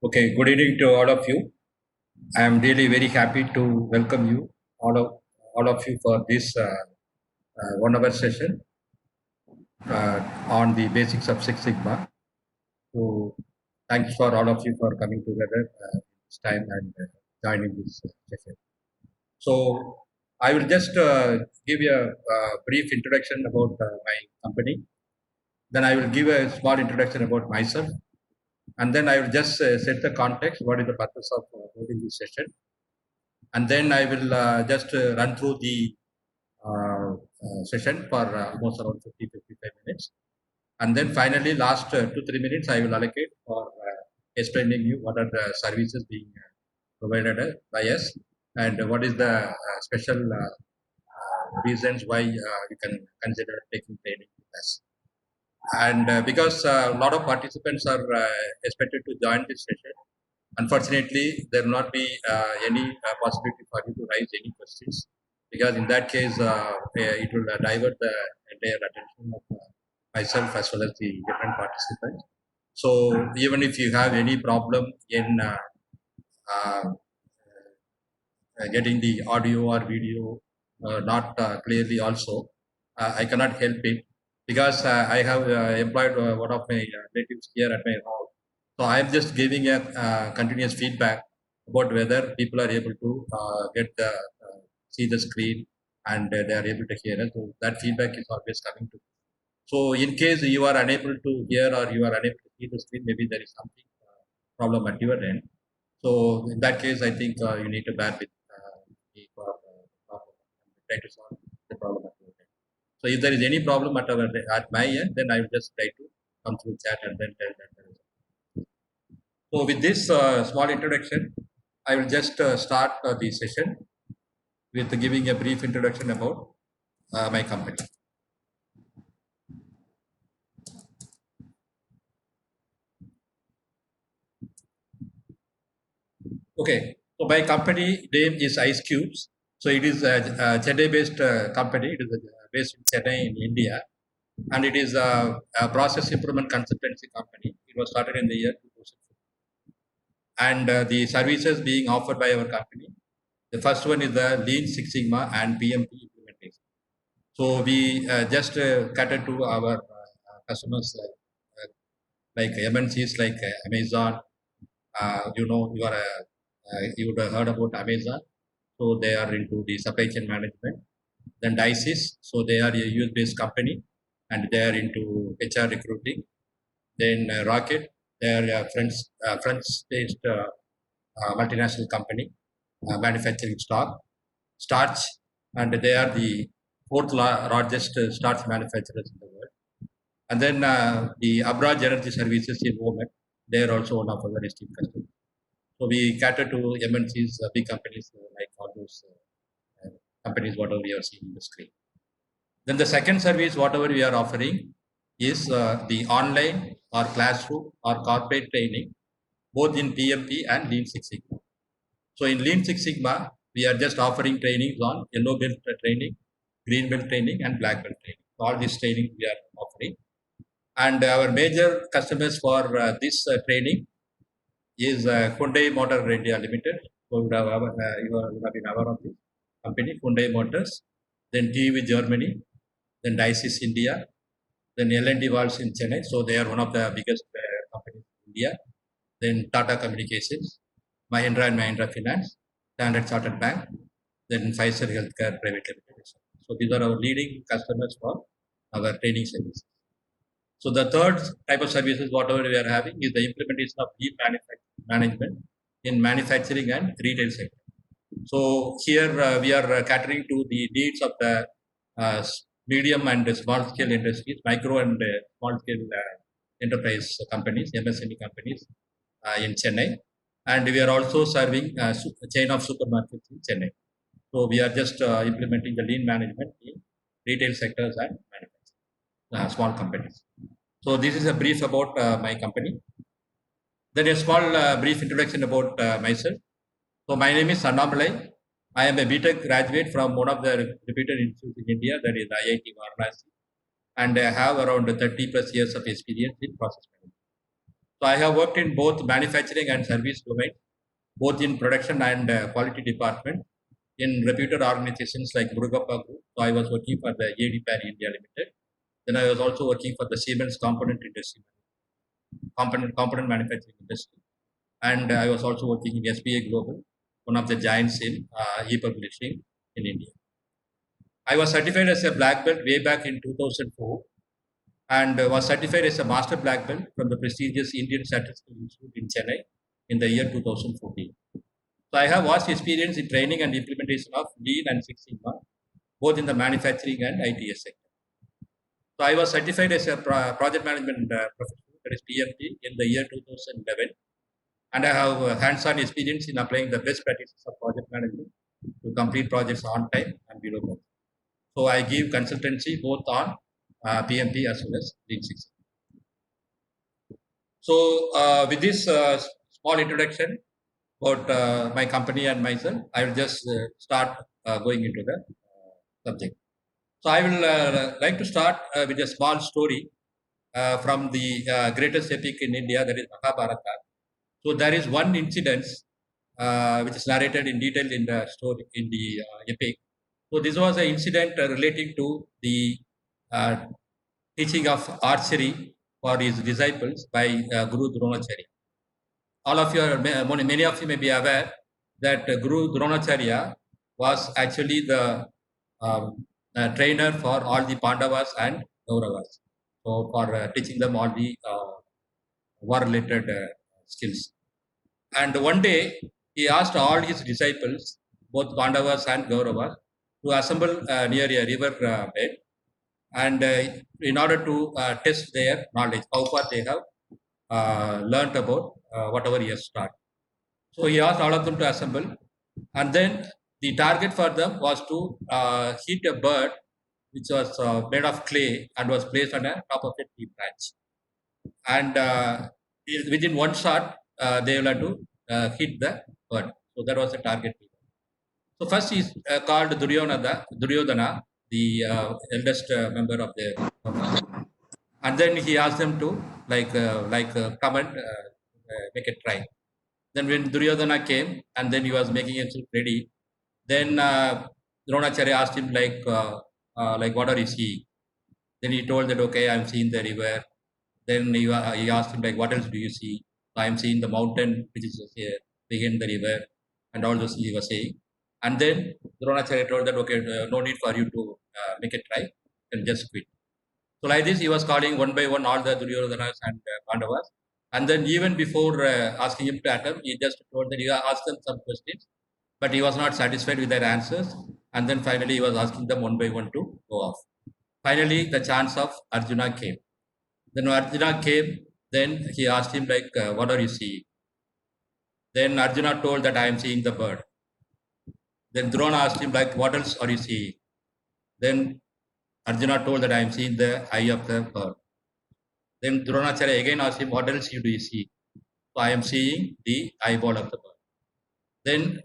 Okay, good evening to all of you. I am really very happy to welcome you, all of you, for this 1 hour session on the basics of Six Sigma. So, thanks for all of you for coming together this time and joining this session. So, I will just give you a brief introduction about my company. Then I will give a small introduction about myself, and then I will just set the context. What is the purpose of holding this session? And then I will just run through the session for almost around 50-55 minutes. And then finally, last 2-3 minutes, I will allocate for explaining you what are the services being provided by us and what is the special reasons why you can consider taking training with us. And because a lot of participants are expected to join this session, unfortunately, there will not be any possibility for you to raise any questions because in that case, it will divert the entire attention of myself as well as the different participants. So even if you have any problem in uh, getting the audio or video not clearly also, I cannot help it because I have employed one of my relatives here at my house. So I am just giving a continuous feedback about whether people are able to get the see the screen and they are able to hear it. So that feedback is always coming to. So in case you are unable to hear or you are unable to see the screen, maybe there is something problem at your end. So in that case, I think you need to bear with me for problem and try to solve the problem at your end. So if there is any problem at my end, then I will just try to come through chat and then tell that there is. So with this small introduction, I will just start the session with giving a brief introduction about my company. Okay, so my company name is Ice Cubes. So it is a Chennai-based company. It is based in Chennai in India, and it is a process improvement consultancy company. It was started in the year 2015, and the services being offered by our company. The first one is the Lean Six Sigma and PMP implementation. So we just cater to our customers like MNCs like Amazon. You would have heard about Amazon. So they are into the supply chain management. Then Dices, so they are a US-based company and they are into HR recruiting. Then Rocket, they are a French-based multinational company manufacturing starch, and they are the largest starch manufacturers in the world. And then the Abraj Energy Services in Oman, they are also one of our esteemed customers. So we cater to MNCs, big companies like all those companies, whatever you are seeing in the screen. Then the second service, whatever we are offering, is the online or classroom or corporate training, both in PMP and Lean Six Sigma. So in Lean Six Sigma, we are just offering trainings on yellow belt training, green belt training, and black belt training. All these training we are offering. And our major customers for this training is Hyundai Motor India Limited. So you have been aware of this company, Hyundai Motors. Then TÜV Germany, then Dices India, then L&D Valves in Chennai. So they are one of the biggest companies in India. Then Tata Communications, Mahindra and Mahindra Finance, Standard Chartered Bank, then Pfizer Healthcare Private Limited. So these are our leading customers for our training services. So the third type of services, whatever we are having, is the implementation of lean management in manufacturing and retail sector. So here we are catering to the needs of the medium and small scale industries, micro and small scale enterprise companies, MSME companies in Chennai. And we are also serving a chain of supermarkets in Chennai. So we are just implementing the lean management in retail sectors and manufacturing, small companies. So this is a brief about my company. Then a small brief introduction about myself. So my name is Annamalai. I am a BTech graduate from one of the reputed institutes in India, that is IIT Varanasi, and I have around 30 plus years of experience in process management. So I have worked in both manufacturing and service domain, both in production and quality department in reputed organizations like Murugappa Group. So I was working for the AD Parry India Limited. Then I was also working for the Siemens component manufacturing industry. And I was also working in SBA Global, one of the giants in e-publishing in India. I was certified as a black belt way back in 2004 and was certified as a master black belt from the prestigious Indian Statistical Institute in Chennai in the year 2014. So I have vast experience in training and implementation of Lean and Six Sigma, both in the manufacturing and ITS sector. So I was certified as a project management professional, that is PMP, in the year 2011, and I have hands-on experience in applying the best practices of project management to complete projects on time and below budget. So I give consultancy both on PMP as well as Lean Six Sigma. So with this small introduction about my company and myself, I will just start going into the subject. So I will like to start with a small story from the greatest epic in India, that is Mahabharata. So there is one incident which is narrated in detail in the story in the epic. So this was an incident relating to the teaching of archery for his disciples by Guru Dronacharya. All of you, many of you may be aware that Guru Dronacharya was actually the trainer for all the Pandavas and Kauravas. So for teaching them all the war-related skills. And one day he asked all his disciples, both Pandavas and Kauravas, to assemble near a river bed, and in order to test their knowledge, how far they have learnt about whatever he has taught. So he asked all of them to assemble, and then the target for them was to hit a bird which was made of clay and was placed on the top of a tree branch. And within one shot, they will have to hit the bird. So that was the target. So first he called Duryodhana, the eldest member of the and then he asked them to come and make a try. Then when Duryodhana came and then he was making himself ready, then Dronacharya asked him like what are you seeing? Then he told that okay, I'm seeing the river. Then he asked him like what else do you see? So I'm seeing the mountain which is here behind the river, and all those he was saying. And then Dronacharya told that okay, no need for you to make a try, and just quit. So like this, he was calling one by one all the Duryodhanas and Pandavas. And then even before asking him to attempt, he just told that he asked them some questions, but he was not satisfied with their answers. And then finally, he was asking them one by one to go off. Finally, the chance of Arjuna came. Then when Arjuna came, then he asked him like, what are you seeing? Then Arjuna told that I am seeing the bird. Then Drona asked him like, what else are you seeing? Then Arjuna told that I am seeing the eye of the bird. Then Dronacharya again asked him, what else do you see? So I am seeing the eyeball of the bird. Then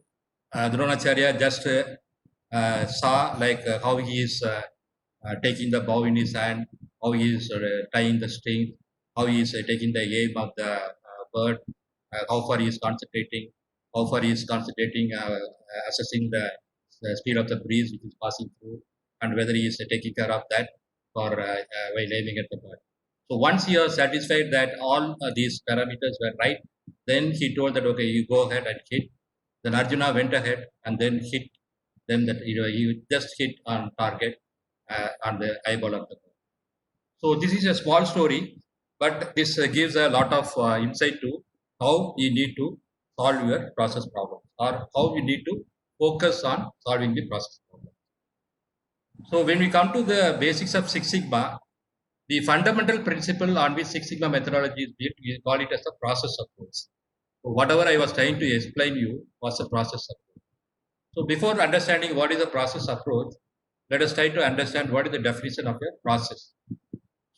Dronacharya just saw how he is taking the bow in his hand, how he is tying the string, how he is taking the aim of the bird, how far he is concentrating, assessing the speed of the breeze which is passing through, and whether he is taking care of that for while aiming at the bird. So once he was satisfied that all these parameters were right, then he told that okay, you go ahead and hit. Then Arjuna went ahead and then hit. Then that he just hit on target on the eyeball of the bird. So this is a small story, but this gives a lot of insight to how you need to solve your process problems, or how you need to focus on solving the process problem. So when we come to the basics of Six Sigma, the fundamental principle on which Six Sigma methodology is built, we call it as a process approach. So whatever I was trying to explain you was a process approach. So before understanding what is a process approach, let us try to understand what is the definition of a process.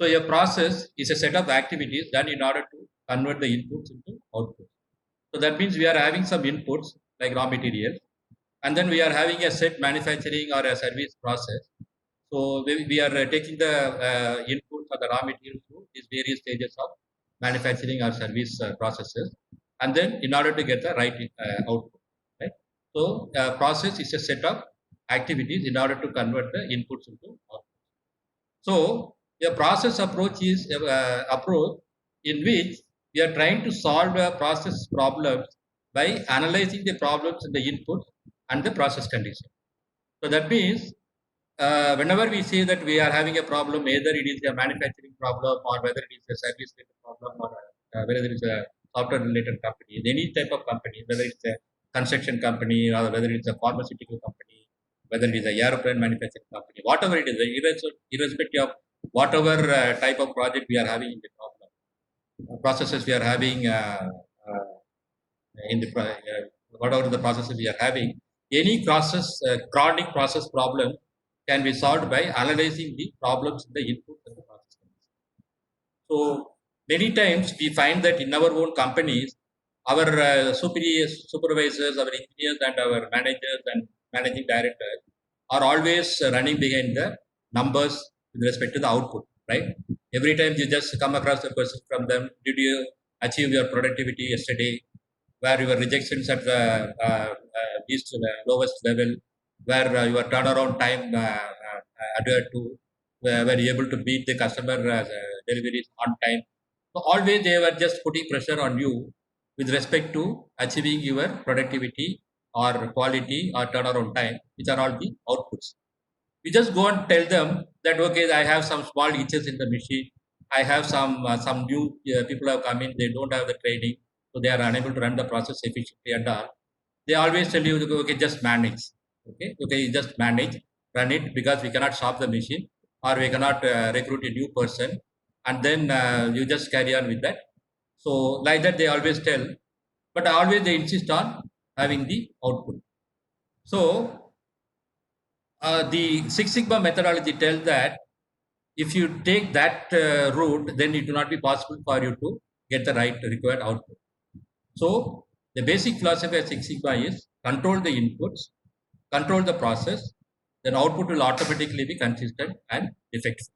So a process is a set of activities done in order to convert the inputs into outputs. So that means we are having some inputs like raw materials, and then we are having a set manufacturing or a service process. So we are taking the inputs or the raw materials through these various stages of manufacturing or service processes, and then in order to get the right output, right? So process is a set of activities in order to convert the inputs into output. So a process approach is approach in which we are trying to solve process problems by analyzing the problems in the input and the process condition. So that means whenever we say that we are having a problem, either it is a manufacturing problem or whether it is a service related problem or whether it is a software related company, any type of company, whether it's a construction company or whether it's a pharmaceutical company, whether it is a aeroplane manufacturing company, whatever it is, irrespective of whatever type of project we are having in the problem, processes we are having in the whatever the processes we are having, any process chronic process problem can be solved by analyzing the problems in the input and the process. So many times we find that in our own companies, our supervisors, our engineers, and our managers and managing directors are always running behind the numbers with respect to the output, right? Every time you just come across a question from them, did you achieve your productivity yesterday? Where your rejections at the least lowest level, where your turnaround time adhered to, were you able to beat the customer deliveries on time. So always they were just putting pressure on you with respect to achieving your productivity or quality or turnaround time, which are all the outputs. You just go and tell them that okay, I have some small hitches in the machine. I have some new people have come in. They don't have the training, so they are unable to run the process efficiently and all. They always tell you, okay, just manage. Okay, you just manage, run it because we cannot stop the machine or we cannot recruit a new person, and then you just carry on with that. So like that they always tell, but always they insist on having the output. So the Six Sigma methodology tells that if you take that route, then it will not be possible for you to get the right required output. So the basic philosophy of Six Sigma is control the inputs, control the process, then output will automatically be consistent and effective.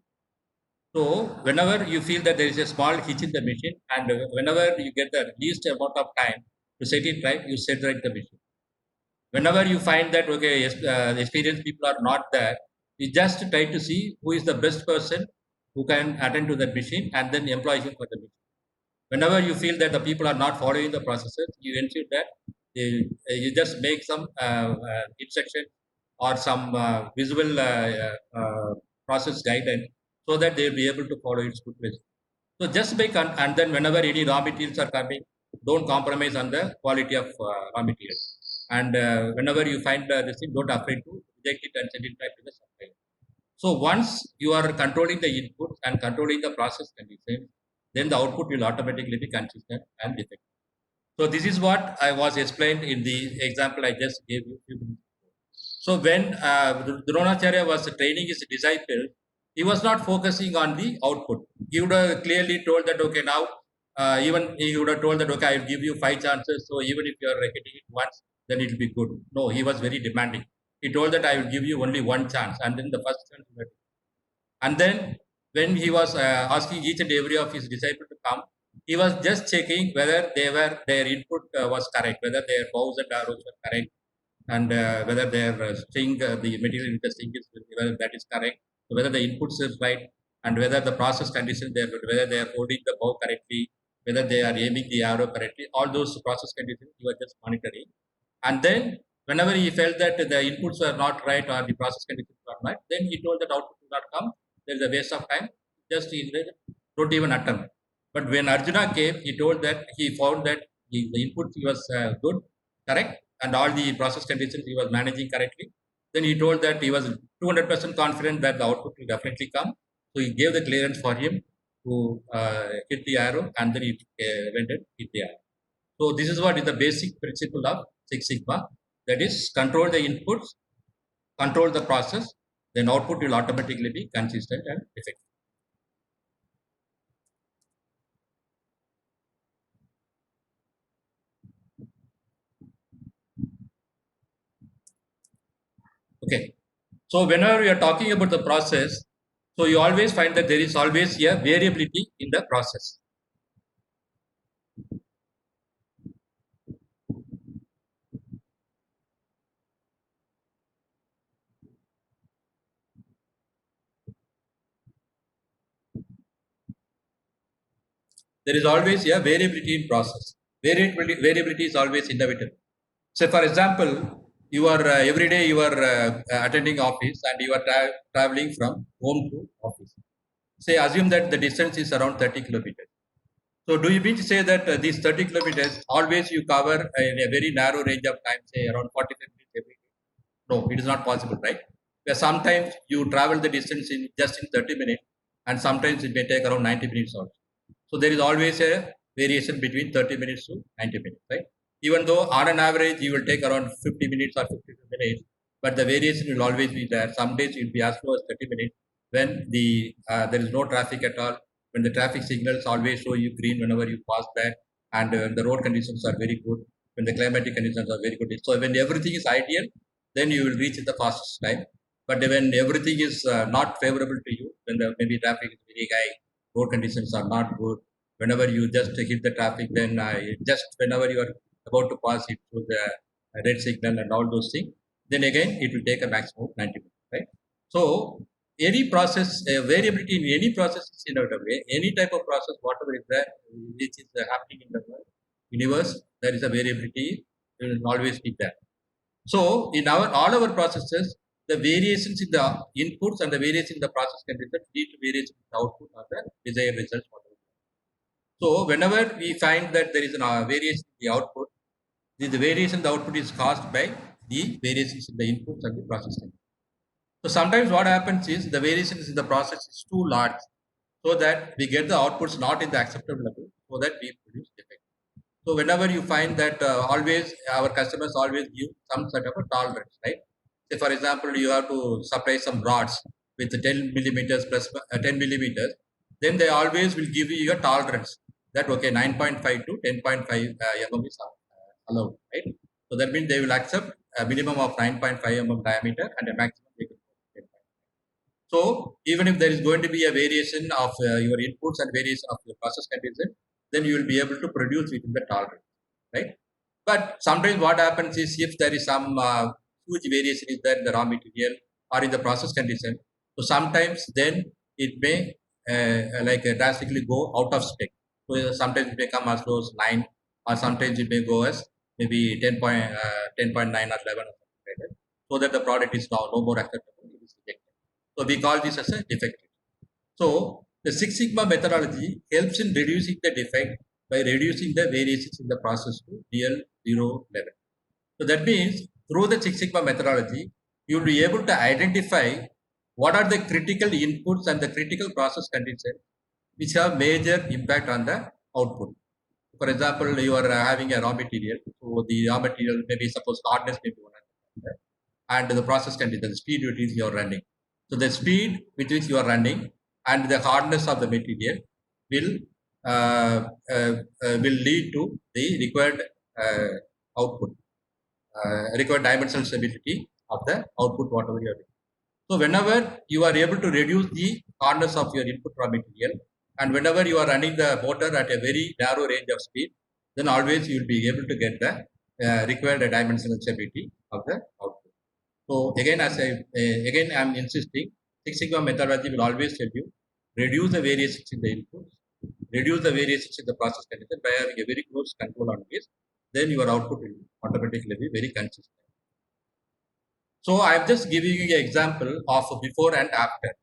So whenever you feel that there is a small hitch in the machine, and whenever you get the least amount of time to set it right, you set right the machine. Whenever you find that okay, experienced people are not there, you just try to see who is the best person who can attend to that machine and then employ him for the machine. Whenever you feel that the people are not following the processes, you ensure that you just make some instruction or some visual process guidance so that they will be able to follow its good way. So just make and then whenever any raw materials are coming, don't compromise on the quality of raw materials. And whenever you find this thing, don't afraid to reject it and send it back to the supplier. So once you are controlling the inputs and controlling the process conditions, then the output will automatically be consistent and effective. So this is what I was explained in the example I just gave you. So when Dronacharya was training his disciple, he was not focusing on the output. He would have clearly told that okay, now even he would have told that okay, I will give you 5 chances. So even if you are getting it once, then it will be good. No, he was very demanding. He told that I will give you only one chance, and then the first chance. And then when he was asking each and every of his disciples to come, he was just checking whether their input was correct, whether their bows and arrows were correct, and whether their string, the material in the string is whether that is correct, so whether the inputs is right, and whether the process conditions there, whether they are holding the bow correctly, whether they are aiming the arrow correctly, all those process conditions he was just monitoring. And then whenever he felt that the inputs were not right or the process conditions were not, then he told that output will not come. There is a waste of time. Just don't even attempt. But when Arjuna came, he told that he found that the input was good, correct, and all the process conditions he was managing correctly. Then he told that he was 200% confident that the output will definitely come. So he gave the clearance for him to hit the arrow, and then he went and hit the arrow. So this is what is the basic principle of Six Sigma. That is, control the inputs, control the process, then output will automatically be consistent and effective. Okay. So whenever we are talking about the process, so you always find that there is always a variability in the process. there is always a variability in process. Variability is always inevitable. So, for example, you are every day you are attending office and you are traveling from home to office. Say, assume that the distance is around 30 kilometers. So, do you mean to say that these 30 kilometers always you cover in a very narrow range of time, say around 45 minutes every day? No, it is not possible, right? Because sometimes you travel the distance in just in 30 minutes, and sometimes it may take around 90 minutes also. So there is always a variation between 30 minutes to 90 minutes, right? Even though on an average you will take around 50 minutes or 52 minutes, but the variation will always be there. Some days it will be as low as 30 minutes when there is no traffic at all, when the traffic signals always show you green whenever you pass that, and the road conditions are very good, when the climatic conditions are very good. So when everything is ideal, then you will reach in the fastest time. But when everything is not favorable to you, when the maybe traffic is very high, road conditions are not good. Whenever you just hit the traffic, then just whenever you are about to pass it through the red signal and all those things, then again it will take a maximum of 90 minutes, right? So any process, variability in any process is inevitable. Any type of process, whatever is there, which is happening in the universe, there is a variability, will always be there. So in all our processes, the variations in the inputs and the variation in the process conditions lead to variation in the output or the desired results. So whenever we find that there is a variation in the output, the variation in the output is caused by the variations in the inputs and the process conditions. So sometimes what happens is the variations in the process is too large, so that we get the outputs not in the acceptable level, so that we produce defect. So whenever you find that always our customers always give some sort of a tolerance, right? Say for example, you have to supply some rods with 10 millimeters plus 10 millimeters, then they always will give you a tolerance that okay 9.5 to 10.5 mm is allowed, right? So that means they will accept a minimum of 9.5 mm diameter and a maximum they can put 10. So even if there is going to be a variation of your inputs and variation of your process condition, then you will be able to produce within the tolerance, right? But sometimes what happens is if there is some huge variation is there in the raw material or in the process condition, so sometimes then it may drastically go out of spec. So sometimes it may come as low as 9, or sometimes it may go as maybe 10.9 or 11 or something like that, so that the product is now no more acceptable, it is rejected. So we call this as a defect. So the Six Sigma methodology helps in reducing the defect by reducing the variations in the process to real zero level. So that means through the Six Sigma methodology, you will be able to identify what are the critical inputs and the critical process conditions which have major impact on the output. For example, you are having a raw material. So the raw material maybe suppose hardness may be one and the process condition, the speed with which you are running. So the speed with which you are running and the hardness of the material will will lead to the required output, required dimensional stability of the output whatever you are doing. So whenever you are able to reduce the hardness of your input raw material, and whenever you are running the motor at a very narrow range of speed, then always you will be able to get the required dimensional stability of the output. So again, again I'm insisting, Six Sigma methodology will always tell you reduce the variations in the inputs, reduce the variations in the process condition by having a very close control on this. Then your output will automatically be very consistent. So I'm just giving you an example of before and after.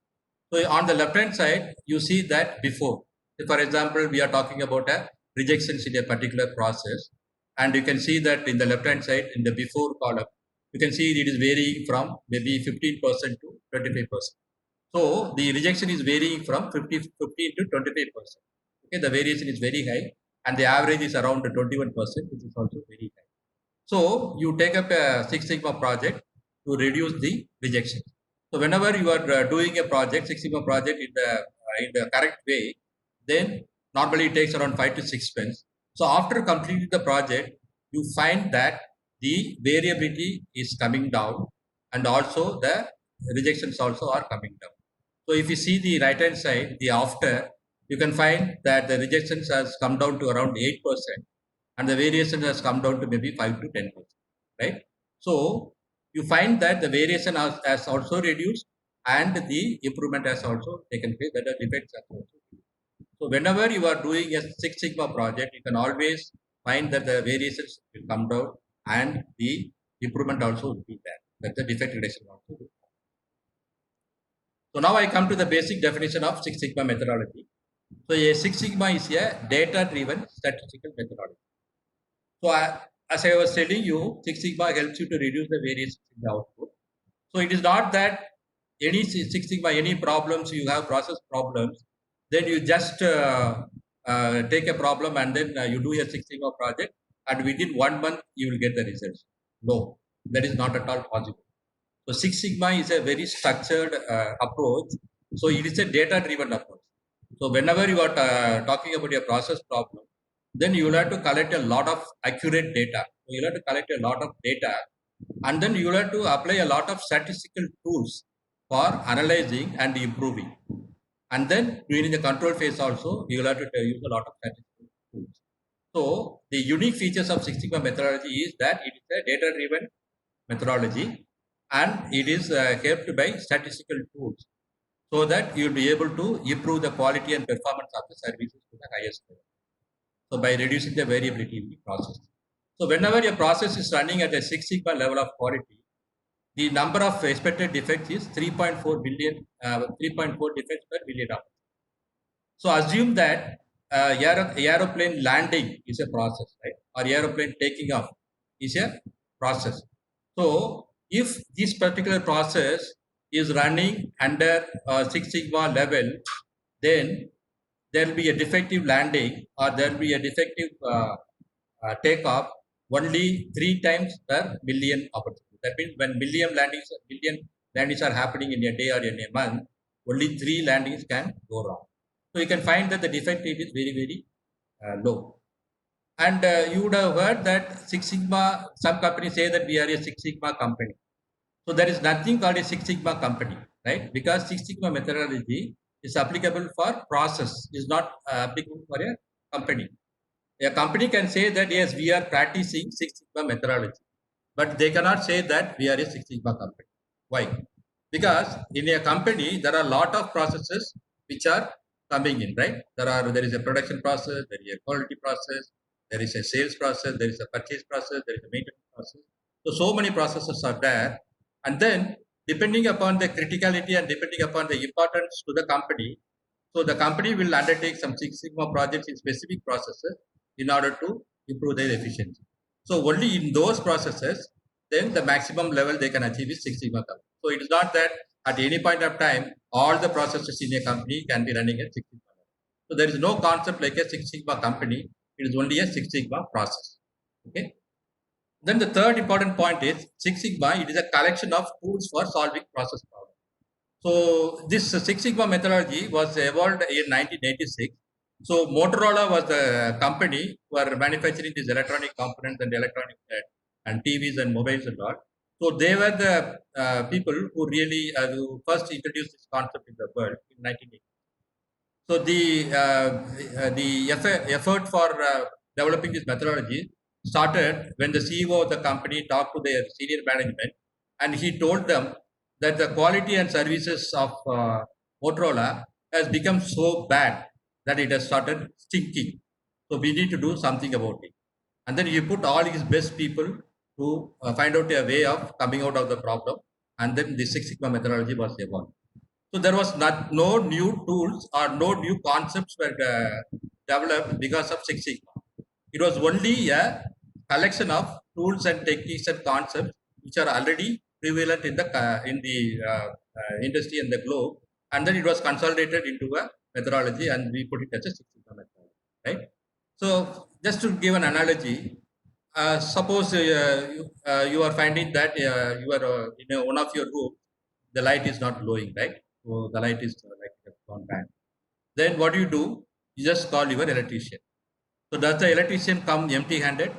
So on the left hand side, you see that before. So for example, we are talking about a rejections in a particular process, and you can see that in the left hand side in the before column, you can see it is varying from maybe 15% to 25%. So the rejection is varying from 15 to 25%. Okay, the variation is very high, and the average is around 21%, which is also very high. So you take up a Six Sigma project to reduce the rejection. So whenever you are doing a project, Six Sigma project in the correct way, then normally it takes around 5 to 6 months. So after completing the project, you find that the variability is coming down, and also the rejections also are coming down. So if you see the right hand side, the after, you can find that the rejections has come down to around 8%, and the variation has come down to maybe 5 to 10%, right? So you find that the variation has also reduced, and the improvement has also taken place, that the defects have also reduced. So whenever you are doing a Six Sigma project, you can always find that the variations will come down and the improvement also will be there. That the defect reduction also will come. So now I come to the basic definition of Six Sigma methodology. So a Six Sigma is a data-driven statistical methodology. So as I was telling you, Six Sigma helps you to reduce the variations in the output. So it is not that any Six Sigma, any problems you have process problems, then you just take a problem and then you do a Six Sigma project, and within 1 month you will get the results. No, that is not at all possible. So Six Sigma is a very structured approach. So it is a data-driven approach. So whenever you are talking about a process problem, then you will have to collect a lot of accurate data. So you will have to collect a lot of data, and then you will have to apply a lot of statistical tools for analyzing and improving. And then during the control phase also, you will have to use a lot of statistical tools. So the unique features of Six Sigma methodology is that it is a data-driven methodology, and it is helped by statistical tools, so that you will be able to improve the quality and performance of the services to the highest level. So by reducing the variability in the process. So whenever your process is running at a Six Sigma level of quality, the number of expected defects is 3.4 billion, 3.4 defects per billion hours. So assume that aeroplane landing is a process, right? Or aeroplane taking off is a process. So if this particular process is running under Six Sigma level, then there will be a defective landing or there will be a defective takeoff only 3 times per million opportunity. That means when million landings are happening in a day or in a month, only 3 landings can go wrong. So you can find that the defect rate is very, very low. And you would have heard that Six Sigma, some companies say that we are a Six Sigma company. So there is nothing called a Six Sigma company, right? Because Six Sigma methodology is applicable for process, is not applicable for a company. A company can say that yes, we are practicing Six Sigma methodology, but they cannot say that we are a Six Sigma company. Why? Because in a company there are a lot of processes which are coming in, right? There is a production process, there is a quality process, there is a sales process, there is a purchase process, there is a maintenance process. So many processes are there, and then depending upon the criticality and depending upon the importance to the company, so the company will undertake some Six Sigma projects in specific processes in order to improve their efficiency. So only in those processes, then the maximum level they can achieve is Six Sigma company. So it is not that at any point of time, all the processes in a company can be running at Six Sigma level. So there is no concept like a Six Sigma company. It is only a Six Sigma process. Okay. Then the third important point is Six Sigma. It is a collection of tools for solving process problems. So this Six Sigma methodology was evolved in 1986. So Motorola was the company who are manufacturing these electronic components and electronic and TVs and mobiles and all. So they were the people who really who first introduced this concept in the world in 1980. So the effort for developing this methodology started when the CEO of the company talked to their senior management, and he told them that the quality and services of Motorola has become so bad that it has started stinking. So we need to do something about it. And then he put all his best people to find out a way of coming out of the problem, and then the Six Sigma methodology was evolved. So there was no new tools or no new concepts were developed because of Six Sigma. It was only a collection of tools and techniques and concepts which are already prevalent in the industry and the globe, and then it was consolidated into a methodology, and we put it as a Six Sigma methodology, right? So just to give an analogy, suppose you are finding that you are in one of your rooms, the light is not glowing, right? So the light is like gone bad. Then what do? You just call your electrician. So does the electrician come empty-handed?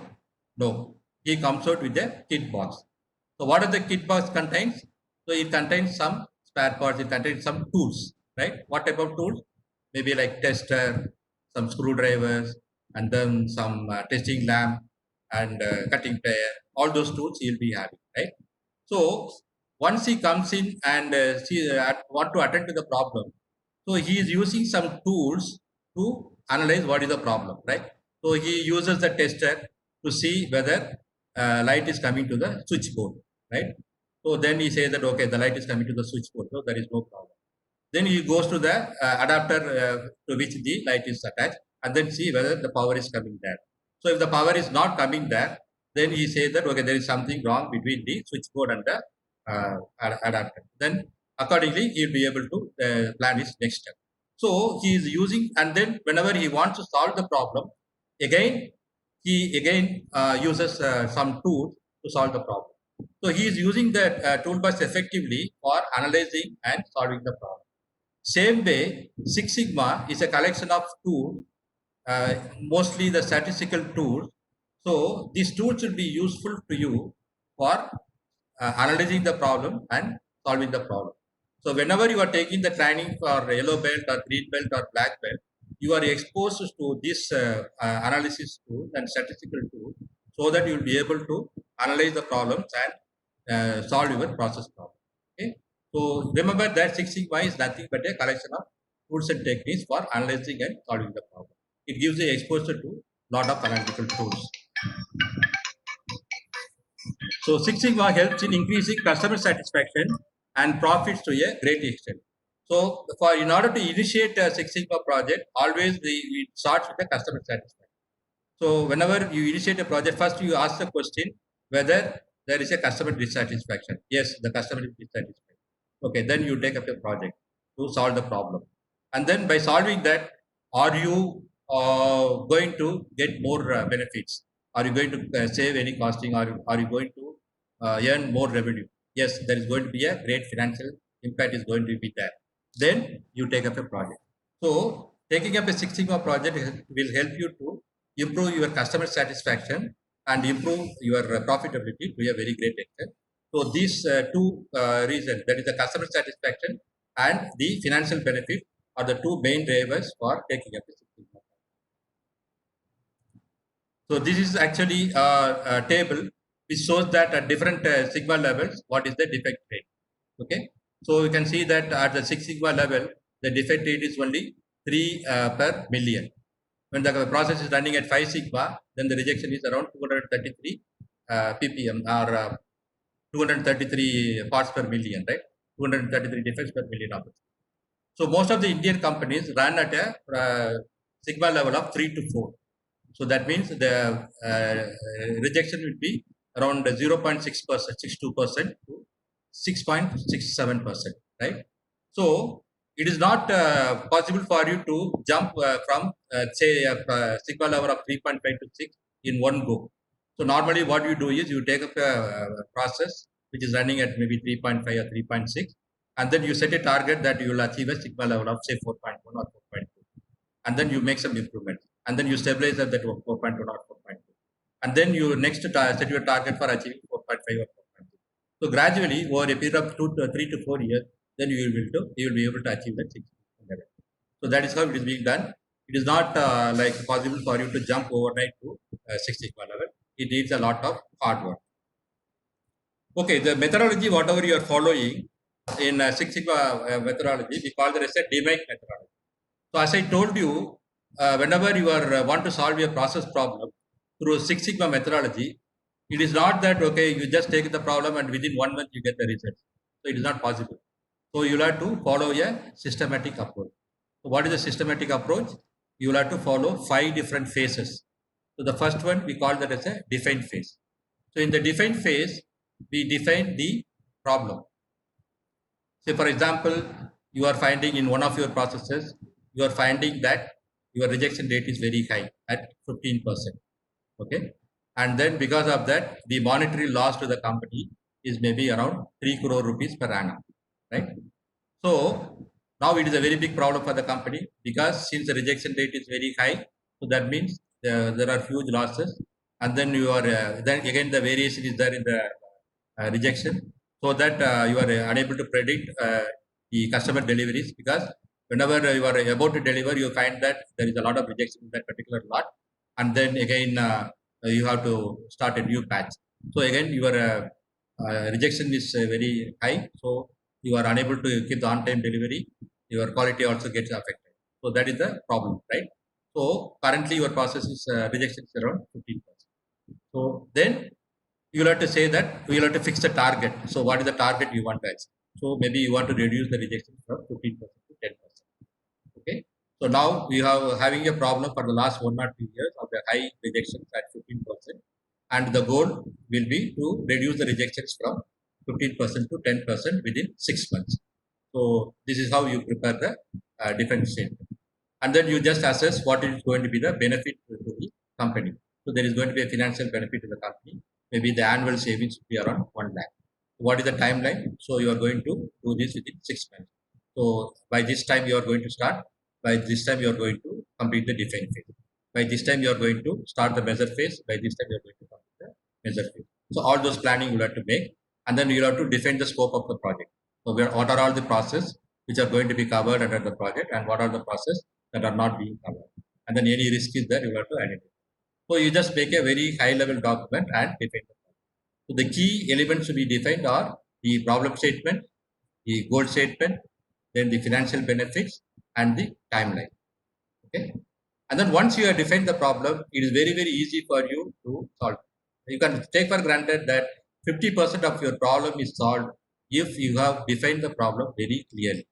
No. He comes out with a kit box. So what does the kit box contains? So it contains some spare parts. It contains some tools, right? What type of tools? Maybe like tester, some screwdrivers, and then some testing lamp and cutting plier. All those tools he'll be having, right? So once he comes in and want to attend to the problem, so he is using some tools to analyze what is the problem, right? So he uses the tester to see whether light is coming to the switchboard, right? So then he says that, okay, the light is coming to the switchboard, so there is no problem. Then he goes to the adapter to which the light is attached and then see whether the power is coming there. So if the power is not coming there, then he says that, okay, there is something wrong between the switchboard and the adapter. Then accordingly, he will be able to plan his next step. So he is using, and then whenever he wants to solve the problem, again, he again uses some tools to solve the problem. So he is using the toolbox effectively for analyzing and solving the problem. Same way, Six Sigma is a collection of tools, mostly the statistical tools. So these tools will be useful to you for analyzing the problem and solving the problem. So whenever you are taking the training for yellow belt or green belt or black belt, you are exposed to this analysis tool and statistical tool so that you will be able to analyze the problems and solve your process problem. Okay. So remember that Six Sigma is nothing but a collection of tools and techniques for analyzing and solving the problem. It gives you exposure to lot of analytical tools. So Six Sigma helps in increasing customer satisfaction and profits to a great extent. So in order to initiate a Six Sigma project, always it starts with the customer satisfaction. So whenever you initiate a project, first you ask the question whether there is a customer dissatisfaction. Yes, the customer is dissatisfied. Okay, then you take up a project to solve the problem. And then by solving that, are you going to get more benefits? Are you going to save any costing? Are you going to earn more revenue? Yes, there is going to be a great financial impact is going to be there. Then you take up a project. So taking up a Six Sigma project will help you to improve your customer satisfaction and improve your profitability to a very great extent. So these two reasons, that is the customer satisfaction and the financial benefit, are the two main drivers for taking up a Six Sigma. So this is actually a table which shows that at different sigma levels, what is the defect rate. Okay, so you can see that at the Six Sigma level, the defect rate is only 3 per million. When the process is running at 5 sigma, then the rejection is around 233 ppm or 233 parts per million, right? 233 defects per million of it. So most of the Indian companies run at a sigma level of 3 to 4. So that means the rejection will be around 0.6%, 62% to 6.67%, right? So it is not possible for you to jump from say a sigma level of 3.5 to 6 in one go. So normally what you do is you take up a process which is running at maybe 3.5 or 3.6, and then you set a target that you will achieve a sigma level of say 4.1 or 4.2, and then you make some improvements, and then you stabilize at that 4.1 or 4.2, and then you next set your target for achieving 4.5 or 4.2. So gradually over a period of 3 to 4 years, then you will be able to achieve that 6 level. So that is how it is being done. It is not like possible for you to jump overnight to 6 sigma level. It needs a lot of hard work. Okay, the methodology, whatever you are following in Six Sigma methodology, we call that as a DMAIC methodology. So as I told you, whenever you are want to solve a process problem through Six Sigma methodology, it is not that, okay, you just take the problem and within 1 month you get the result. So it is not possible. So you will have to follow a systematic approach. So what is the systematic approach? You will have to follow 5 different phases. So the first one, we call that as a define phase. So in the define phase, we define the problem. Say for example, you are finding in one of your processes, you are finding that your rejection rate is very high at 15%. Okay. And then because of that, the monetary loss to the company is maybe around 3 crore rupees per annum. Right. So now it is a very big problem for the company, because since the rejection rate is very high, so that means there are huge losses, and then you are then again the variation is there in the rejection, so that you are unable to predict the customer deliveries, because whenever you are about to deliver, you find that there is a lot of rejection in that particular lot, and then again you have to start a new batch. So again your rejection is very high, so you are unable to keep the on-time delivery. Your quality also gets affected. So that is the problem, right? So currently your process is rejection is around 15%. So then you will have to say that you will have to fix the target. So what is the target you want to achieve? So maybe you want to reduce the rejection from 15% to 10%. Okay. So now we have having a problem for the last 1 or 2 years of the high rejections at 15%, and the goal will be to reduce the rejections from 15% to 10% within 6 months. So this is how you prepare the defense statement, and then you just assess what is going to be the benefit to the company. So there is going to be a financial benefit to the company. Maybe the annual savings will be around 1 lakh. What is the timeline? So you are going to do this within 6 months. So by this time you are going to start. By this time you are going to complete the define phase. By this time you are going to start the measure phase. By this time you are going to complete the measure phase. So all those planning you have to make, and then you have to define the scope of the project. So what are all the process which are going to be covered under the project, and what are the process that are not being covered, and then any risk is there you have to identify. So you just make a very high level document and define the project. So the key elements to be defined are the problem statement, the goal statement, then the financial benefits, and the timeline. Okay. And then once you have defined the problem, it is very, very easy for you to solve. You can take for granted that 50% of your problem is solved if you have defined the problem very clearly.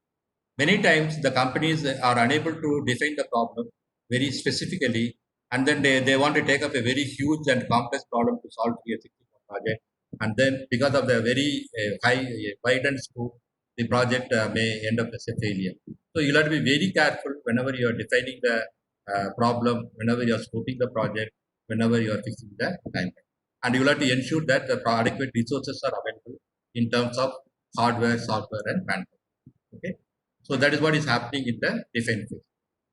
Many times the companies are unable to define the problem very specifically, and then they want to take up a very huge and complex problem to solve a 60 project. And then because of the very high wide and scope, the project may end up as a failure. So you have to be very careful whenever you are defining the problem, whenever you are scoping the project, whenever you are fixing the timeline. And you have to ensure that the adequate resources are available in terms of hardware, software, and manpower. Okay. So that is what is happening in the define phase.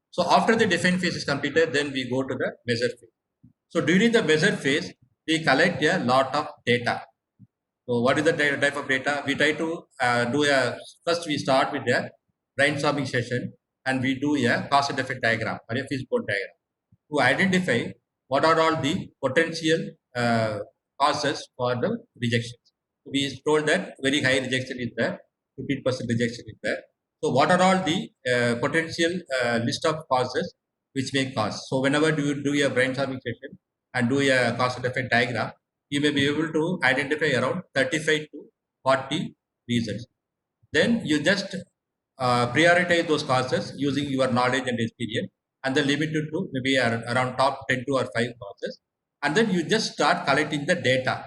So after the define phase is completed, then we go to the measure phase. So during the measure phase, we collect a lot of data. So what is the type of data? We try to first we start with a brainstorming session, and we do a cause and effect diagram or a fishbone diagram to identify what are all the potential causes for the rejections. We told that very high rejection is there, 15% rejection is there. So what are all the potential list of causes which may cause? So whenever you do a brainstorming session and do a cause and effect diagram, you may be able to identify around 35 to 40 reasons. Then you just prioritize those causes using your knowledge and experience, and then limit it to maybe around top 10 to or 5 causes, and then you just start collecting the data.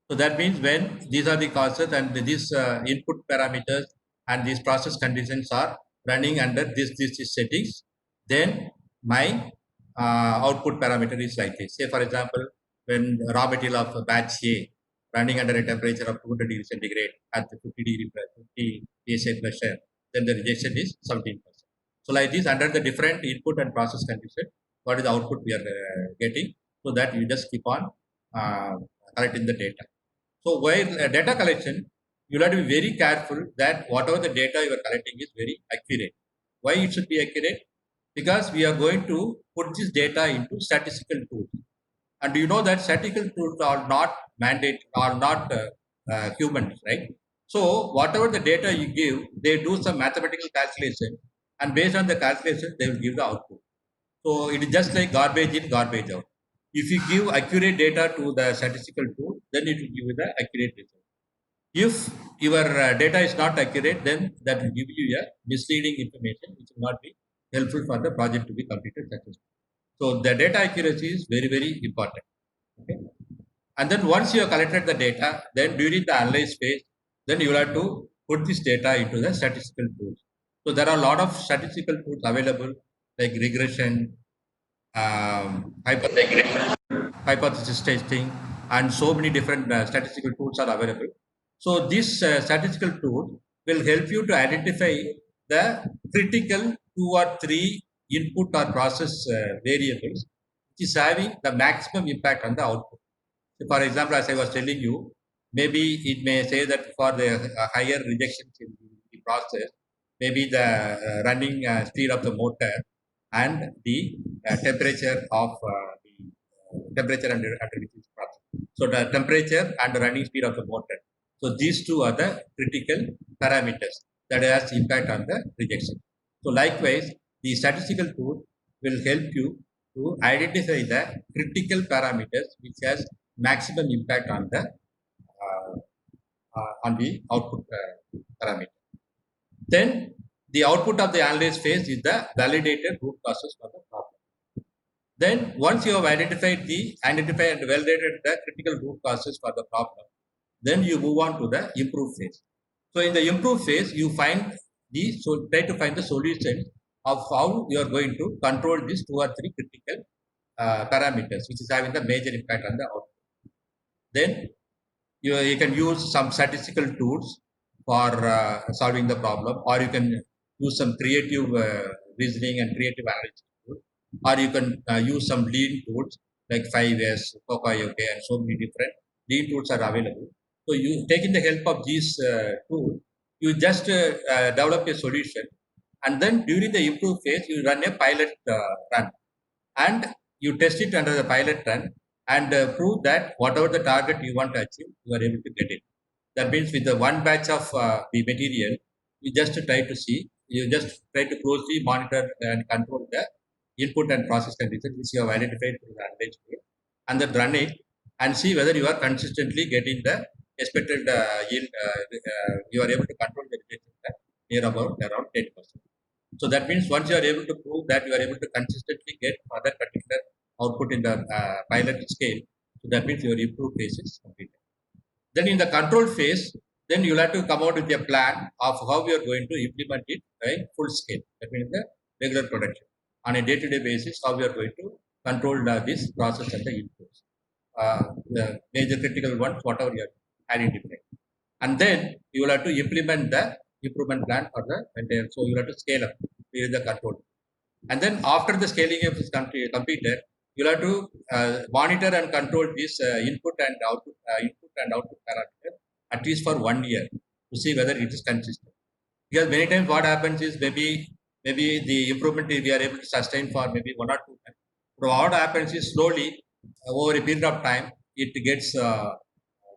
So that means when these are the causes and these input parameters and these process conditions are running under this settings, then my output parameter is like this. Say for example, when raw material of batch A running under a temperature of 200 degrees centigrade at the 50 psi pressure, then the rejection is 17%. So like this, under the different input and process condition, what is the output we are getting? So that you just keep on collecting the data. So while data collection, you have to be very careful that whatever the data you are collecting is very accurate. Why it should be accurate? Because we are going to put this data into statistical tools. And you know that statistical tools are not humans, right? So whatever the data you give, they do some mathematical calculation, and based on the calculation, they will give the output. So it is just like garbage in, garbage out. If you give accurate data to the statistical tool, then it will give you the accurate result. If your data is not accurate, then that will give you a misleading information, which will not be helpful for the project to be completed successfully. So the data accuracy is very, very important. Okay. And then once you have collected the data, then during the analyze phase, then you will have to put this data into the statistical tools. So there are a lot of statistical tools available, like regression, hypothesis testing, and so many different statistical tools are available. So this statistical tool will help you to identify the critical 2 or 3 input or process variables which is having the maximum impact on the output. So for example, as I was telling you, maybe it may say that for the higher rejections in the process, maybe the running speed of the motor and the temperature of the temperature under which is process. So the temperature and the running speed of the motor. So these two are the critical parameters that has impact on the rejection. So likewise, the statistical tool will help you to identify the critical parameters which has maximum impact on the output parameter. Then the output of the analyze phase is the validated root causes for the problem. Then once you have identified and validated the critical root causes for the problem, then you move on to the improve phase. So in the improve phase, you try to find the solution of how you are going to control these 2 or 3 critical parameters, which is having the major impact on the output. Then you can use some statistical tools for solving the problem, or you can use some creative reasoning and creative analysis tools, or you can use some lean tools like 5S, Pocoyoke, and so many different lean tools are available. So you taking the help of these tools, you just develop a solution, and then during the improve phase, you run a pilot run, and you test it under the pilot run, and prove that whatever the target you want to achieve, you are able to get it. That means with the one batch of the material, you just try to closely monitor and control the input and process conditions which you have identified through the analyze tool, and then run it and see whether you are consistently getting the expected yield. You are able to control the rejection time near about around 10%. So that means once you are able to prove that you are able to consistently get other particular output in the pilot scale, so that means your improved phase is completed. Then in the control phase, then you'll have to come out with a plan of how you are going to implement it by full scale. That means the regular production. On a day-to-day basis, how we are going to control this process and the inputs. The major critical ones, whatever you are identifying. And then you will have to implement the improvement plan for the entire. So you have to scale up with the control. And then after the scaling up is completed, you'll have to monitor and control this input and output parameter at least for 1 year to see whether it is consistent. Because many times what happens is maybe the improvement we are able to sustain for maybe 1 or 2 months. So what happens is slowly over a period of time it gets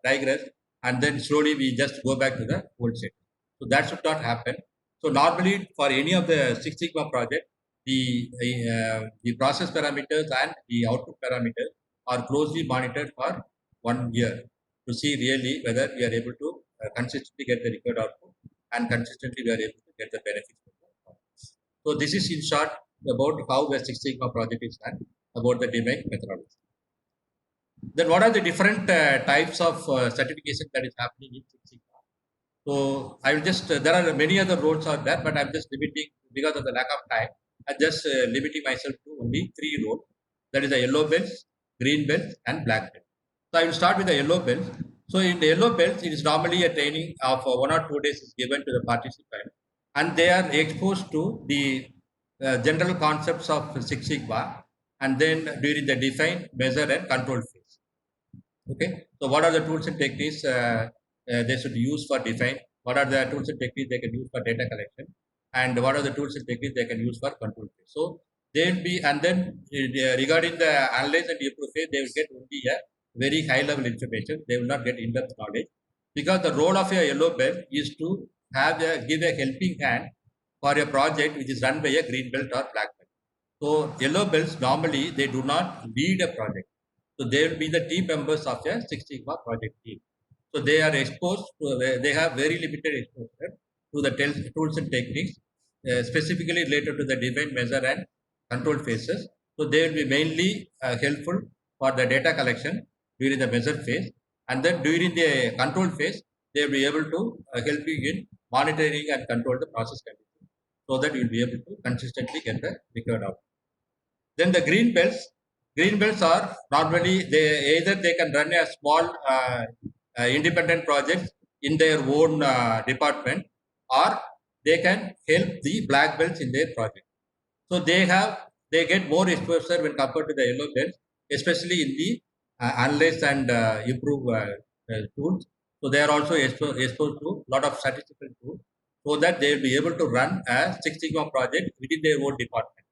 digressed, and then slowly we just go back to the old state. So that should not happen. So normally for any of the Six Sigma project, the process parameters and the output parameters are closely monitored for 1 year to see really whether we are able to consistently get the required output and consistently we are able to get the benefits from the project. So this is in short about how the Six Sigma project is done, about the DMAIC methodology. Then what are the different types of certification that is happening in Six Sigma? So I will just, there are many other roles out there, but I'm just limiting because of the lack of time. I'm just limiting myself to only 3 roles. That is the yellow belts, green belts, and black belts. So I will start with the yellow belts. So in the yellow belts, it is normally a training of 1 or 2 days is given to the participant, and they are exposed to the general concepts of Six Sigma, and then during the define, measure, and control phase. Okay. So what are the tools and techniques they should use for define? What are the tools and techniques they can use for data collection? And what are the tools and techniques they can use for control phase? So they will be, and then regarding the analyze and improve phase, they will get only a very high level information. They will not get in-depth knowledge, because the role of a yellow belt is to give a helping hand for a project which is run by a green belt or black belt. So yellow belts normally they do not lead a project. So they will be the team members of a Six Sigma project team. So they are exposed to, they have very limited exposure to the tools and techniques specifically related to the define, measure, and control phases. So they will be mainly helpful for the data collection during the measure phase, and then during the control phase, they will be able to help you in monitoring and control the process conditions, so that you will be able to consistently get the required output. Then the green belts are normally they can run a small independent project in their own department, or they can help the black belts in their project. So they get more exposure when compared to the yellow belts, especially in the analyze and improve tools. So they are also exposed to a lot of statistical tools, so that they will be able to run a Six Sigma project within their own department.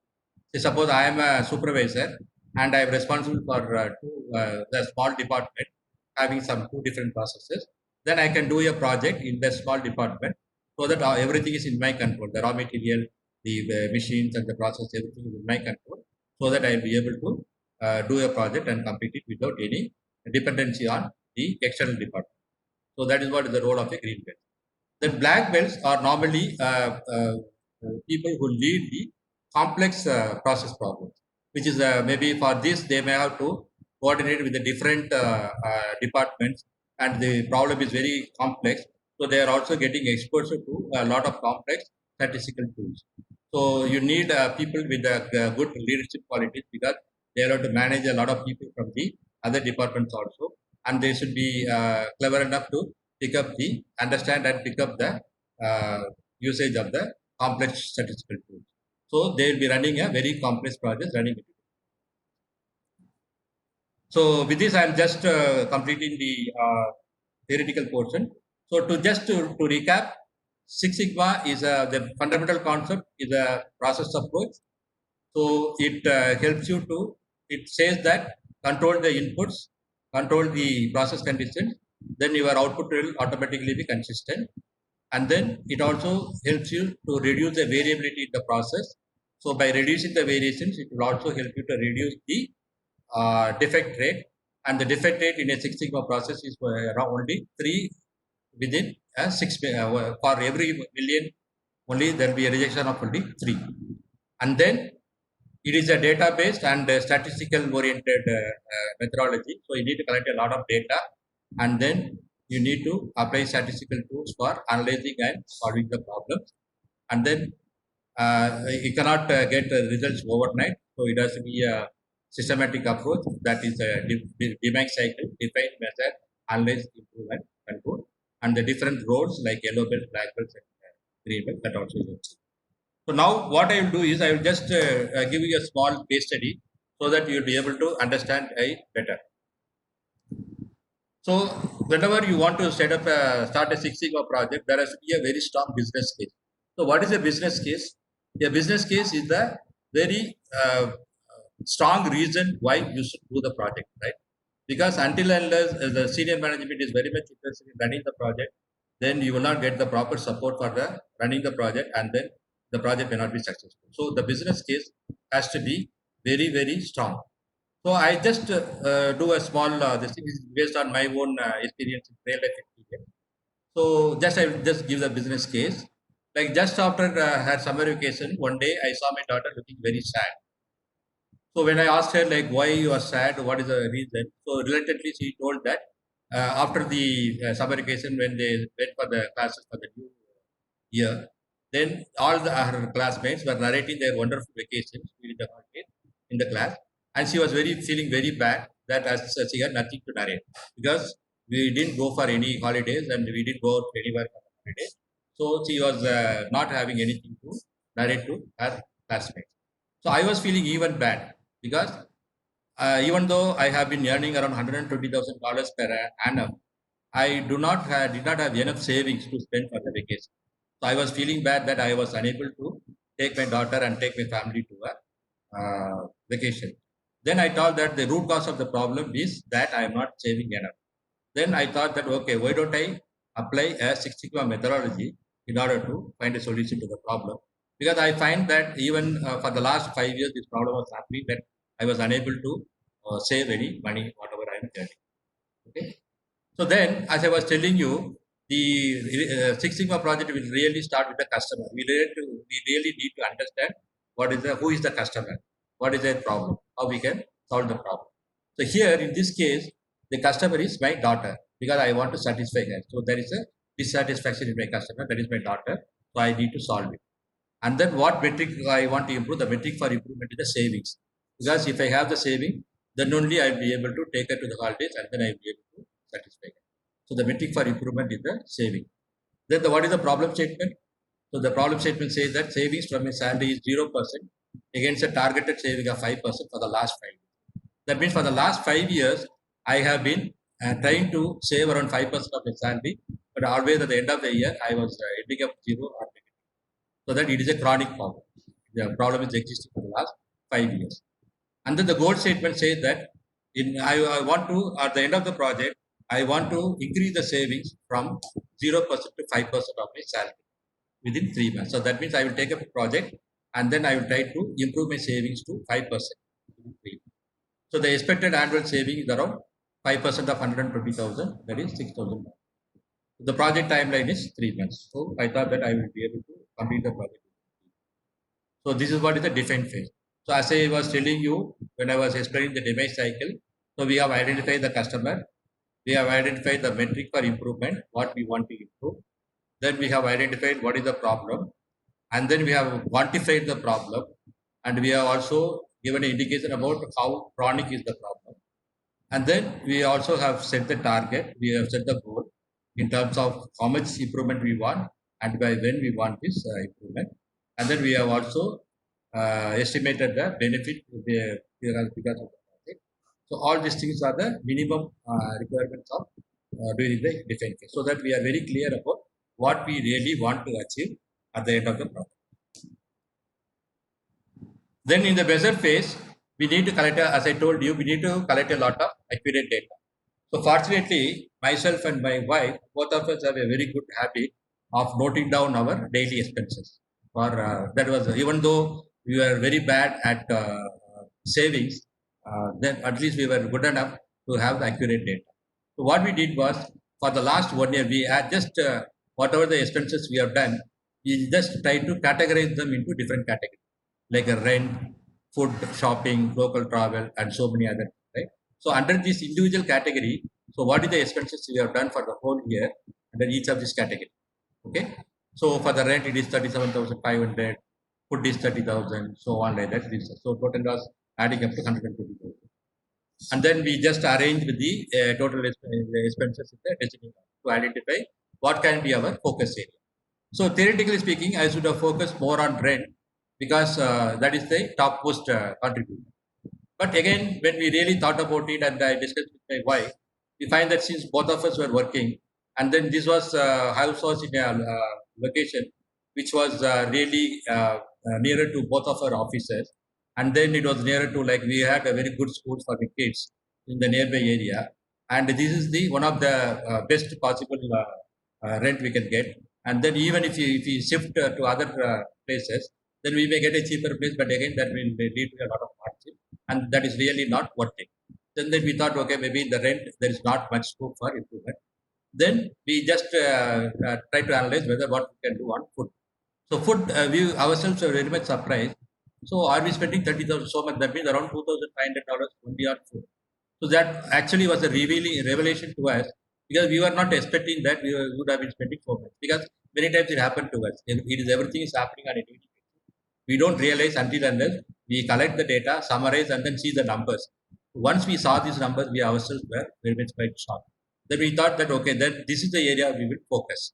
So suppose I am a supervisor and I am responsible for the small department having some 2 different processes. Then I can do a project in the small department, so that everything is in my control. The raw material, the machines and the process, everything is in my control, so that I will be able to do a project and complete it without any dependency on the external department. So that is what is the role of a green belt. The black belts are normally people who lead the complex process problems, which is maybe for this they may have to coordinate with the different departments, and the problem is very complex. So they are also getting exposure to a lot of complex statistical tools. So you need people with good leadership qualities, because they are to manage a lot of people from the other departments also, and they should be clever enough to pick up the understand and pick up the usage of the complex statistical tools. So they will be running a very complex project running. So with this, I am just completing the theoretical portion. So to recap, Six Sigma is the fundamental concept is a process approach. So it helps you to, it says that control the inputs, control the process conditions, then your output will automatically be consistent. And then it also helps you to reduce the variability in the process. So by reducing the variations, it will also help you to reduce the defect rate. And the defect rate in a Six Sigma process is around only 3 within for every million, only there will be a rejection of only 3. And then it is a data-based and statistical oriented methodology. So you need to collect a lot of data, and then you need to apply statistical tools for analyzing and solving the problems. And then you cannot get results overnight. So it has to be a systematic approach, that is a demand cycle, define, measure, analyze, improve, and control. And the different roles like yellow belt, black belt, and green belt, that also is. So now what I will do is I will just give you a small case study, so that you will be able to understand better. So whenever you want to start a Six Sigma project, there has to be a very strong business case. So what is a business case? A business case is the very strong reason why you should do the project, right? Because until unless the senior management is very much interested in running the project, then you will not get the proper support for the running the project, and then the project may not be successful. So the business case has to be very, very strong. So I just do a small, this thing is based on my own experience, real life experience. So just I will just give the business case. Like just after her summer vacation, one day I saw my daughter looking very sad. So when I asked her like why you are sad, what is the reason? So reluctantly she told that after the summer vacation, when they went for the classes for the new year, then all her classmates were narrating their wonderful vacations during the holidays in the class, and she was feeling very bad that as she had nothing to narrate, because we didn't go for any holidays and we didn't go out anywhere for the holidays. So she was not having anything to narrate to her classmates. So I was feeling even bad, because even though I have been earning around $120,000 per annum, I did not have enough savings to spend for the vacation. So I was feeling bad that I was unable to take my daughter and take my family to a vacation. Then I thought that the root cause of the problem is that I am not saving enough. Then I thought that okay, why don't I apply a Six Sigma methodology in order to find a solution to the problem? Because I find that even for the last 5 years, this problem was happening, that I was unable to save any money, whatever I am earning. Okay. So then, as I was telling you, the Six Sigma project will really start with the customer. We really need to understand who is the customer, what is their problem, how we can solve the problem. So here, in this case, the customer is my daughter, because I want to satisfy her. So there is a dissatisfaction in my customer, that is my daughter. So I need to solve it. And then what metric I want to improve? The metric for improvement is the savings. Because if I have the saving, then only I will be able to take her to the holidays, and then I will be able to satisfy her. So the metric for improvement is the saving. Then what is the problem statement? So the problem statement says that savings from a salary is 0% against a targeted saving of 5% for the last 5 years. That means for the last 5 years, I have been trying to save around 5% of my salary, but always at the end of the year, I was ending up zero or negative. So that it is a chronic problem. The problem is existing for the last 5 years. And then the goal statement says that I want to, at the end of the project, I want to increase the savings from 0% to 5% of my salary within 3 months. So that means I will take up a project and then I will try to improve my savings to 5%. So the expected annual saving is around 5% of 120,000, that is 6,000. The project timeline is 3 months. So I thought that I will be able to complete the project. So this is what is the define phase. So as I was telling you when I was explaining the demise cycle, so we have identified the customer, we have identified the metric for improvement, what we want to improve. Then we have identified what is the problem, and then we have quantified the problem, and we have also given an indication about how chronic is the problem. And then we also have set the target, we have set the goal in terms of how much improvement we want and by when we want this improvement. And then we have also estimated the benefit because of the project. So all these things are the minimum requirements of during the define phase, so that we are very clear about what we really want to achieve at the end of the project. Then in the measure phase, we need to collect, as I told you, we need to collect a lot of accurate data. So fortunately, myself and my wife, both of us have a very good habit of noting down our daily expenses. For that was even though we were very bad at savings, then at least we were good enough to have the accurate data. So what we did was, for the last 1 year, we had just whatever the expenses we have done, we just try to categorize them into different categories, like a rent, food, shopping, local travel, and so many other, right? So under this individual category, so what is the expenses we have done for the whole year under each of this category? Okay. So for the rent, it is 37,500. Food is 30,000. So on like that. So total was adding up to 120,000. And then we just arrange with the total expenses in the decimal to identify what can be our focus area. So theoretically speaking, I should have focused more on rent because that is the topmost contributor. But again, when we really thought about it and I discussed with my wife, we find that since both of us were working, and then this was house was in a location which was really nearer to both of our offices, and then it was nearer to, like, we had a very good school for the kids in the nearby area, and this is the one of the best possible rent we can get. And then even if you shift to other places, then we may get a cheaper place, but again that will lead to a lot of hardship, and that is really not worth it. Then we thought, okay, maybe the rent there is not much scope for improvement. Then we just try to analyze whether what we can do on food. So food, we ourselves are very much surprised. So are we spending 30,000 so much? That means around $2,500 only on food. So that actually was a revelation to us, because we were not expecting that we would have been spending so much. Because many times it happened to us. It is everything is happening on a daily basis. We don't realize until unless we collect the data, summarize, and then see the numbers. Once we saw these numbers, we ourselves were very much quite shocked. Then we thought that, okay, then this is the area we will focus.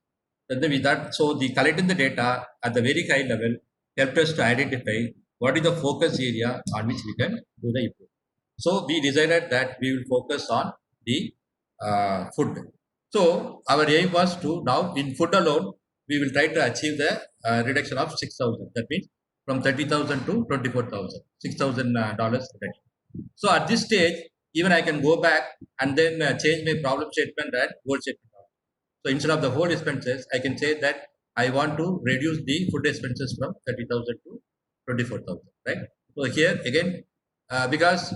Then we thought, so the collecting the data at the very high level helped us to identify what is the focus area on which we can do the improvement. So we decided that we will focus on the food. So our aim was to, now in food alone, we will try to achieve the reduction of 6,000. That means from 30,000 to 24,000, $6,000 reduction. So at this stage, even I can go back and then change my problem statement and goal statement. So instead of the whole expenses, I can say that I want to reduce the food expenses from 30,000 to 24,000, right? So here again, because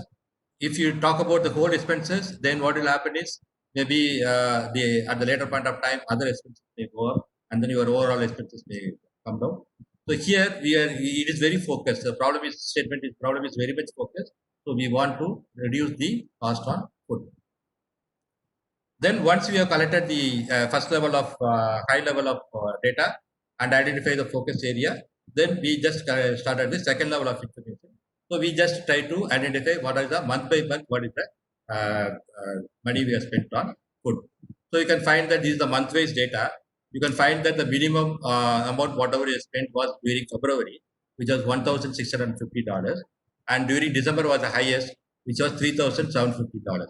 if you talk about the whole expenses, then what will happen is maybe the at the later point of time, other expenses may go up, and then your overall expenses may come down. So here it is very focused. The problem is very much focused. So we want to reduce the cost on food. Then once we have collected the first level of high level of data and identify the focus area, then we just started the second level of information. So we just try to identify what is the month by month, what is the money we have spent on food. So you can find that this is the month-wise data. You can find that the minimum amount whatever you spent was during February, which was $1,650, and during December was the highest, which was $3,750.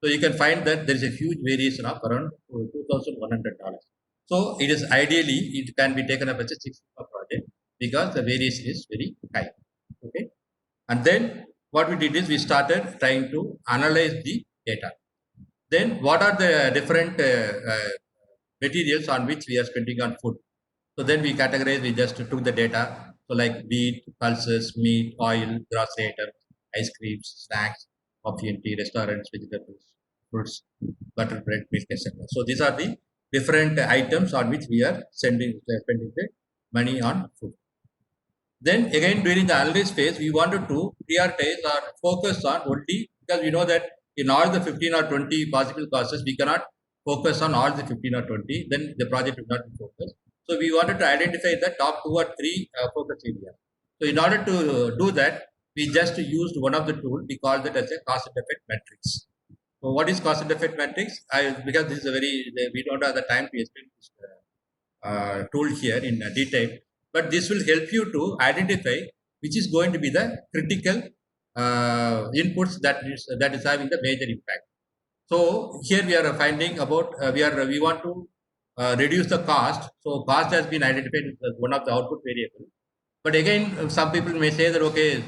So you can find that there is a huge variation of around $2,100. So it is ideally it can be taken up as a 6 project because the variation is very high. Okay, and then what we did is we started trying to analyze the data. Then what are the different materials on which we are spending on food? So then we categorize. We just took the data So like wheat, pulses, meat, oil, grocery items, ice creams, snacks, coffee and tea, restaurants, vegetables, fruits, butter, bread, milk, etc. So these are the different items on which we are spending the money on food. Then again during the analysis phase, we wanted to prioritize or focus on only because we know that in all the 15 or 20 possible causes, we cannot focus on all the 15 or 20, then the project will not be focused. So we wanted to identify the top 2 or 3 focus areas. So in order to do that, we just used one of the tools. We call that as a cause and effect matrix. So what is cause and effect matrix? Because this is a we don't have the time to explain this tool here in detail, but this will help you to identify which is going to be the critical inputs that is having the major impact. So here we are finding about we want to reduce the cost. So cost has been identified as one of the output variables. But again, some people may say that okay,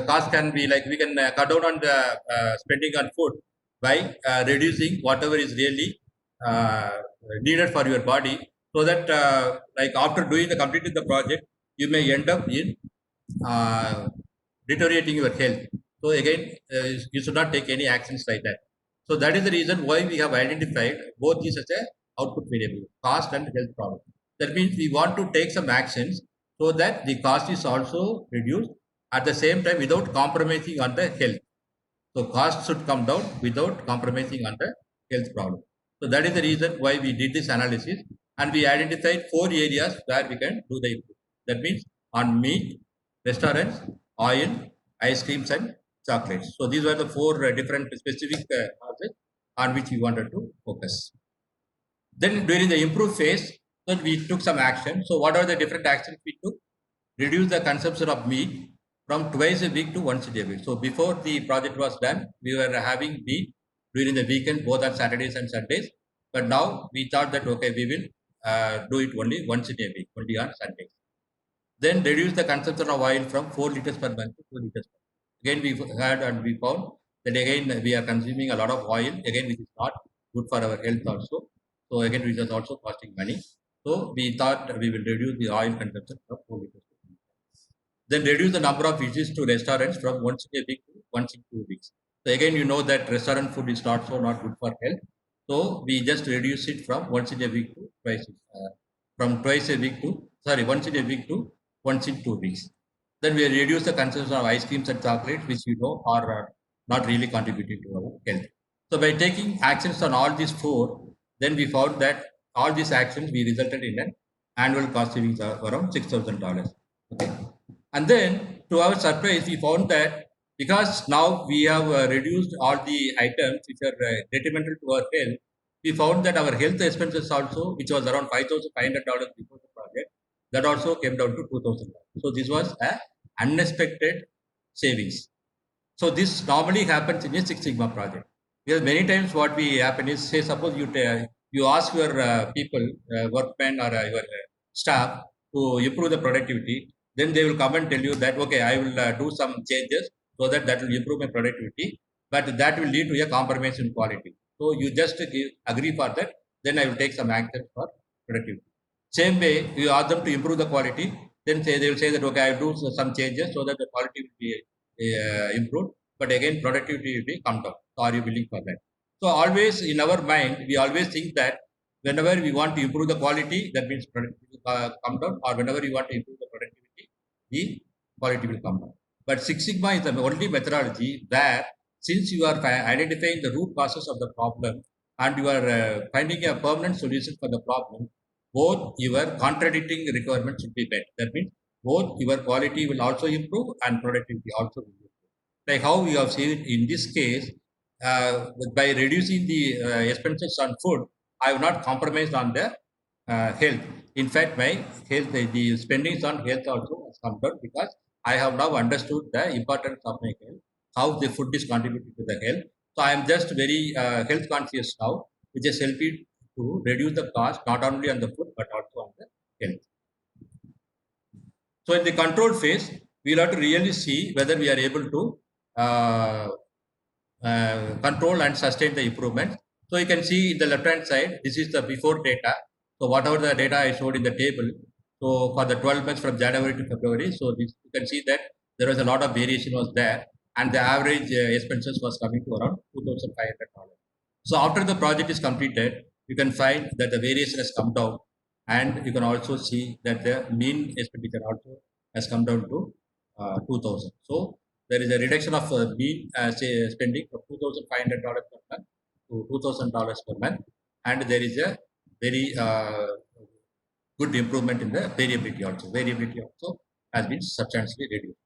cost can be like we can cut down on the spending on food by reducing whatever is really uh, needed for your body, so that like after doing the completing the project, you may end up in uh, deteriorating your health. So again, you should not take any actions like that. So that is the reason why we have identified both these as a output variable, cost and health problem. That means we want to take some actions so that the cost is also reduced at the same time without compromising on the health. So cost should come down without compromising on the health problem. So that is the reason why we did this analysis and we identified 4 areas where we can do the improvement. That means on meat, restaurants, oil, ice creams and chocolates. So these were the 4 different specific causes on which we wanted to focus. Then during the improve phase, then we took some action. So what are the different actions we took? Reduce the consumption of meat from twice a week to once a week. So before the project was done, we were having meat during the weekend, both on Saturdays and Sundays. But now we thought that okay, we will do it only once in a week, only on Sundays. Then reduce the consumption of oil from 4 liters per month to 2 liters per month. Again, we had and we found that again we are consuming a lot of oil, again, which is not good for our health also. So again, which is also costing money. So we thought we will reduce the oil consumption from 4 liters per month. Then reduce the number of visits to restaurants from once in a week to once in 2 weeks. So again, you know that restaurant food is not good for health. So we just reduce it from once in a week to twice, from twice a week to once in a week to once in 2 weeks. Then we reduce the consumption of ice creams and chocolates, which you know are not really contributing to our health. So by taking actions on all these 4, then we found that all these actions we resulted in an annual cost savings of around $6,000. Okay. And then, to our surprise, we found that because now we have reduced all the items which are detrimental to our health, we found that our health expenses also, which was around $5,500 before the project, that also came down to $2,000. So this was a unexpected savings. So this normally happens in a Six Sigma project. Because many times what we happen is, say, suppose you ask your people, workmen or your staff to improve the productivity, then they will come and tell you that okay, I will do some changes so that will improve my productivity, but that will lead to a compromise in quality. So you just agree for that, then I will take some action for productivity. Same way, you ask them to improve the quality, then they will say that okay, I will do some changes so that the quality will be improved, but again productivity will be come down. So are you willing for that? So always in our mind, we always think that whenever we want to improve the quality, that means productivity will come down, or whenever you want to improve the productivity, the quality will come down. But Six Sigma is the only methodology where, since you are identifying the root causes of the problem and you are finding a permanent solution for the problem, both your contradicting requirements should be met. That means both your quality will also improve and productivity also will improve. Like how we have seen in this case, by reducing the expenses on food, I have not compromised on the health. In fact, my health, the spendings on health also has come down because I have now understood the importance of my health, how the food is contributing to the health. So I am just very health conscious now, which has helped me to reduce the cost not only on the food but also on the health. So in the control phase, we will have to really see whether we are able to uh, control and sustain the improvement. So you can see in the left hand side, this is the before data. So whatever the data I showed in the table, So for the 12 months from January to February, so this, you can see that there was a lot of variation was there, and the average expenses was coming to around $2,500. So after the project is completed, you can find that the variation has come down, and you can also see that the mean expenditure also has come down to 2,000. So there is a reduction of mean spending from $2,500 per month to $2,000 per month, and there is a very good improvement in the variability also. Variability also has been substantially reduced.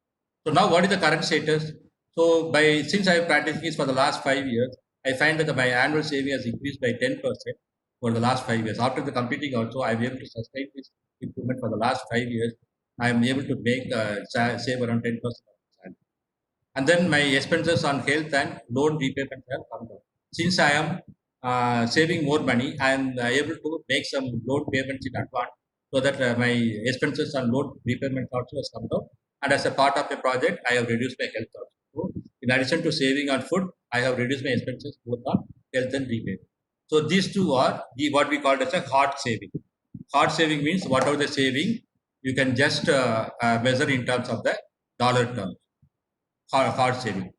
So now what is the current status? So by since I have practiced this for the last 5 years, I find that my annual saving has increased by 10% for the last 5 years. After the completing also, I am able to sustain this improvement for the last 5 years. I am able to make save around 10%. And then my expenses on health and loan repayment have come down. Since I am saving more money, I am able to make some loan payments in advance so that my expenses on loan repayment also has come down. And as a part of the project, I have reduced my health also. So in addition to saving on food, I have reduced my expenses both on health and repayment. So these two are the what we call as a hard saving. Hard saving means whatever the saving, you can just measure in terms of the dollar terms, hard saving.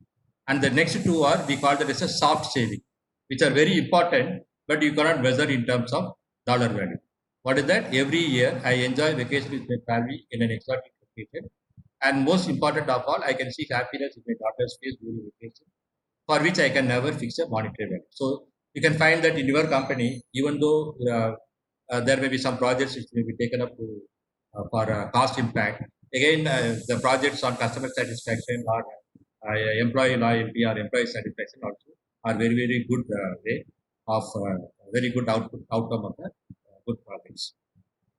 And the next two are, we call that as a soft saving, which are very important, but you cannot measure in terms of dollar value. What is that? Every year I enjoy vacation with my family in an exotic location. And most important of all, I can see happiness in my daughter's face during vacation, for which I can never fix a monetary value. So you can find that in your company, even though there may be some projects which may be taken up to, for cost impact. Again, the projects on customer satisfaction or employee loyalty or employee satisfaction also are very, very good way of very good outcome of the good projects.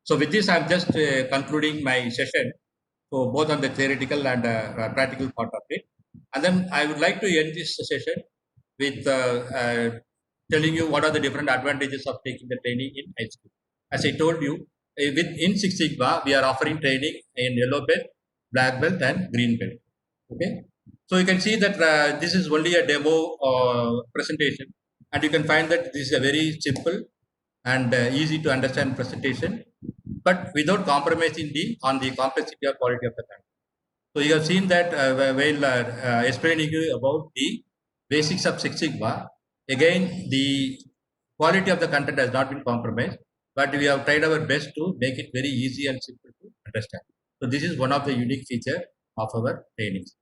So with this, I'm just concluding my session. So both on the theoretical and practical part of it. And then I would like to end this session with telling you what are the different advantages of taking the training in high school. As I told you, with in Six Sigma, we are offering training in yellow belt, black belt, and green belt. Okay. So you can see that this is only a demo presentation, and you can find that this is a very simple and easy to understand presentation, but without compromising on the complexity or quality of the content. So you have seen that while explaining you about the basics of Six Sigma, again the quality of the content has not been compromised, but we have tried our best to make it very easy and simple to understand. So this is one of the unique feature of our trainings.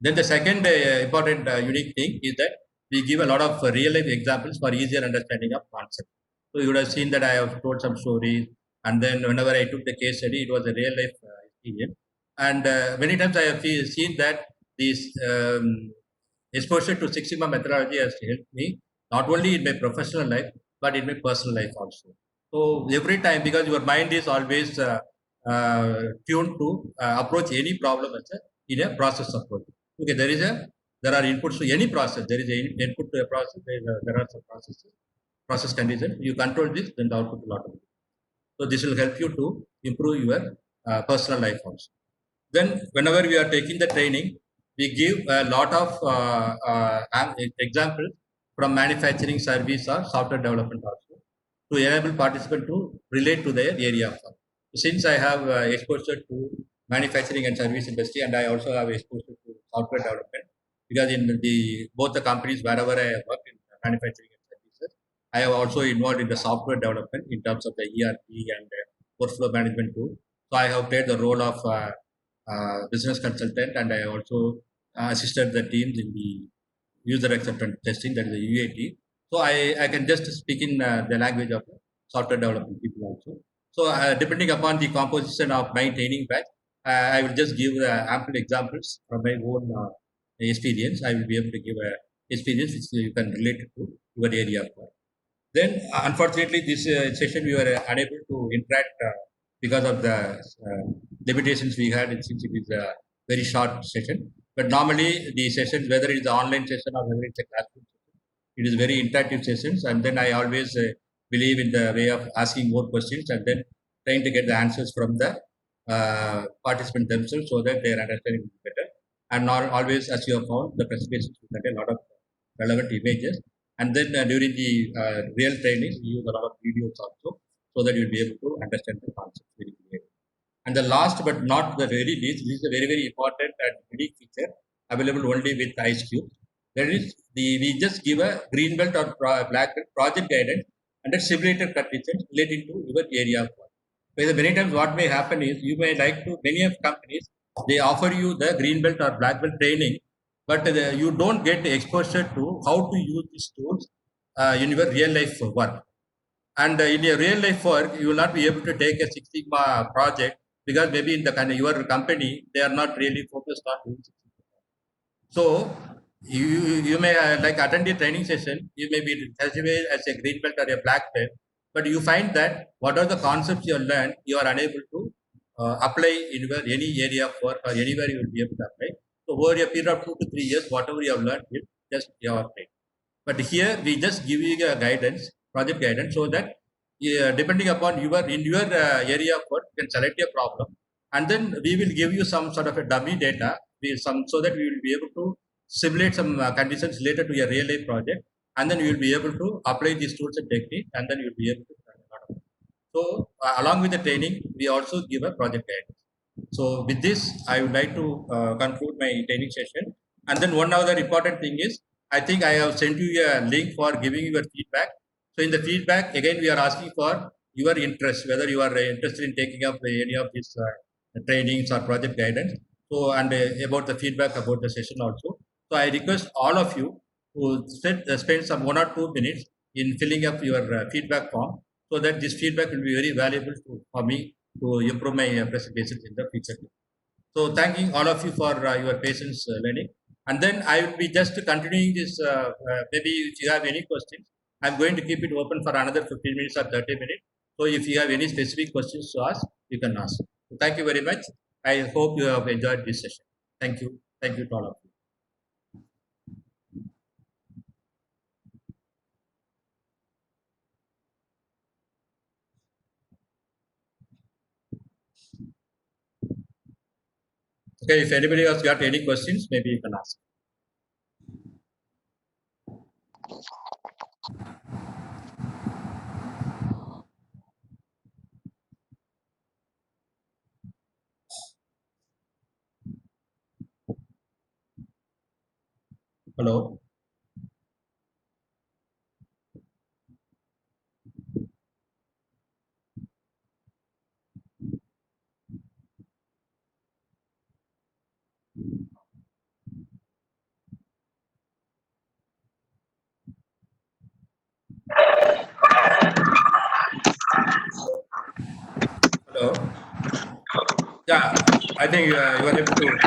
Then the second important unique thing is that we give a lot of real life examples for easier understanding of concept. So you would have seen that I have told some stories, and then whenever I took the case study, it was a real life experience. And many times I have seen that this exposure to Six Sigma methodology has helped me not only in my professional life but in my personal life also. So every time, because your mind is always tuned to approach any problem as in a process approach. Okay, there are inputs to any process. There is an input to a process. There are some process conditions. You control this, then the output will automatically. So this will help you to improve your personal life also. Then whenever we are taking the training, we give a lot of examples from manufacturing, service, or software development also to enable participants to relate to their area of work. Since I have exposure to manufacturing and service industry, and I also have exposure to software development, because in the both the companies wherever I have worked in manufacturing and services, I have also involved in the software development in terms of the ERP and workflow management tool. So I have played the role of business consultant, and I also assisted the teams in the user acceptance testing, that is the UAT. So I can just speak in the language of the software development people also. So depending upon the composition of my training batch, I will just give ample examples from my own experience. I will be able to give a experience which you can relate to your area of work. Then, unfortunately, this session we were unable to interact because of the limitations we had, since it is a very short session. But normally, the sessions, whether it's an online session or whether it's a classroom session, it is very interactive sessions. And then I always believe in the way of asking more questions and then trying to get the answers from the participants themselves so that their understanding will be better. And not always, as you have found, the presentations will contain a lot of relevant images. And then during the real trainings, we use a lot of videos also. so that you'll be able to understand the concept very clearly. And the last but not the very least, this is a very, very important and unique feature available only with IceCube. That is, we just give a green belt or black belt project guidance under simulated conditions relating to your area of work. Because many times what may happen is you may like to, many of companies, they offer you the green belt or black belt training, but you don't get exposure to how to use these tools in your real life work. And in your real life work, you will not be able to take a Six Sigma project because maybe in the kind of your company they are not really focused on doing Six Sigma. So you may like attend a training session. You may be certified as a green belt or a black belt, but you find that what are the concepts you have learned, you are unable to apply in your any area of work or anywhere you will be able to apply. So over a period of 2 to 3 years, whatever you have learned, will just you have applied. But here we just give you a guidance, project guidance, so that depending upon your in your area of work, you can select a problem, and then we will give you some sort of a dummy data, so that we will be able to simulate some conditions related to your real life project, and then you will be able to apply these tools and techniques, and then you will be able to run a lot of. So along with the training, we also give a project guidance. So with this, I would like to conclude my training session. And then one other important thing is, I think I have sent you a link for giving your feedback. So in the feedback, again, we are asking for your interest, whether you are interested in taking up any of these trainings or project guidance. So and about the feedback about the session also. So I request all of you to spend some 1 or 2 minutes in filling up your feedback form, so that this feedback will be very valuable for me to improve my presentations in the future. So thanking all of you for your patience learning. And then I will be just continuing this, maybe if you have any questions, I'm going to keep it open for another 15 minutes or 30 minutes. So if you have any specific questions to ask, you can ask. So thank you very much. I hope you have enjoyed this session. Thank you. Thank you to all of you. Okay, if anybody has got any questions, maybe you can ask. Hello. Hello. Yeah, I think you are able to.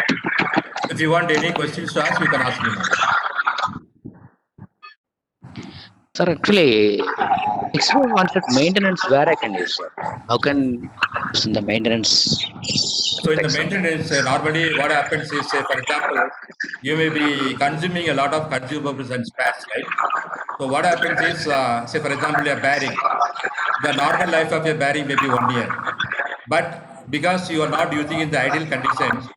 If you want any questions to ask, you can ask me now. Sir, actually, explain concept maintenance where I can use, sir. How can use in the maintenance? So in the Like, maintenance, normally what happens is, say for example, you may be consuming a lot of consumables and spares, right? So what happens is, say for example, a bearing. The normal life of a bearing may be 1 year, but because you are not using in the ideal conditions,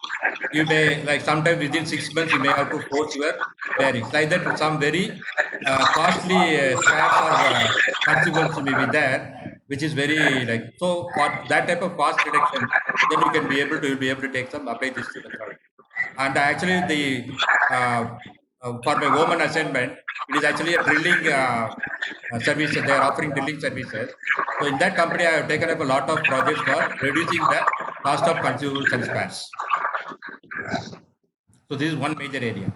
you may like sometimes within 6 months you may have to force your bearings. Like that, some very costly spares or consumables may be there, which is very like so. For that type of cost reduction, then you can be able to you'll be able to take some apply this to the product. And actually, the for my woman assignment, it is actually a drilling service. They are offering drilling services. So in that company, I have taken up a lot of projects for reducing the cost of consumables and spares. So this is one major area.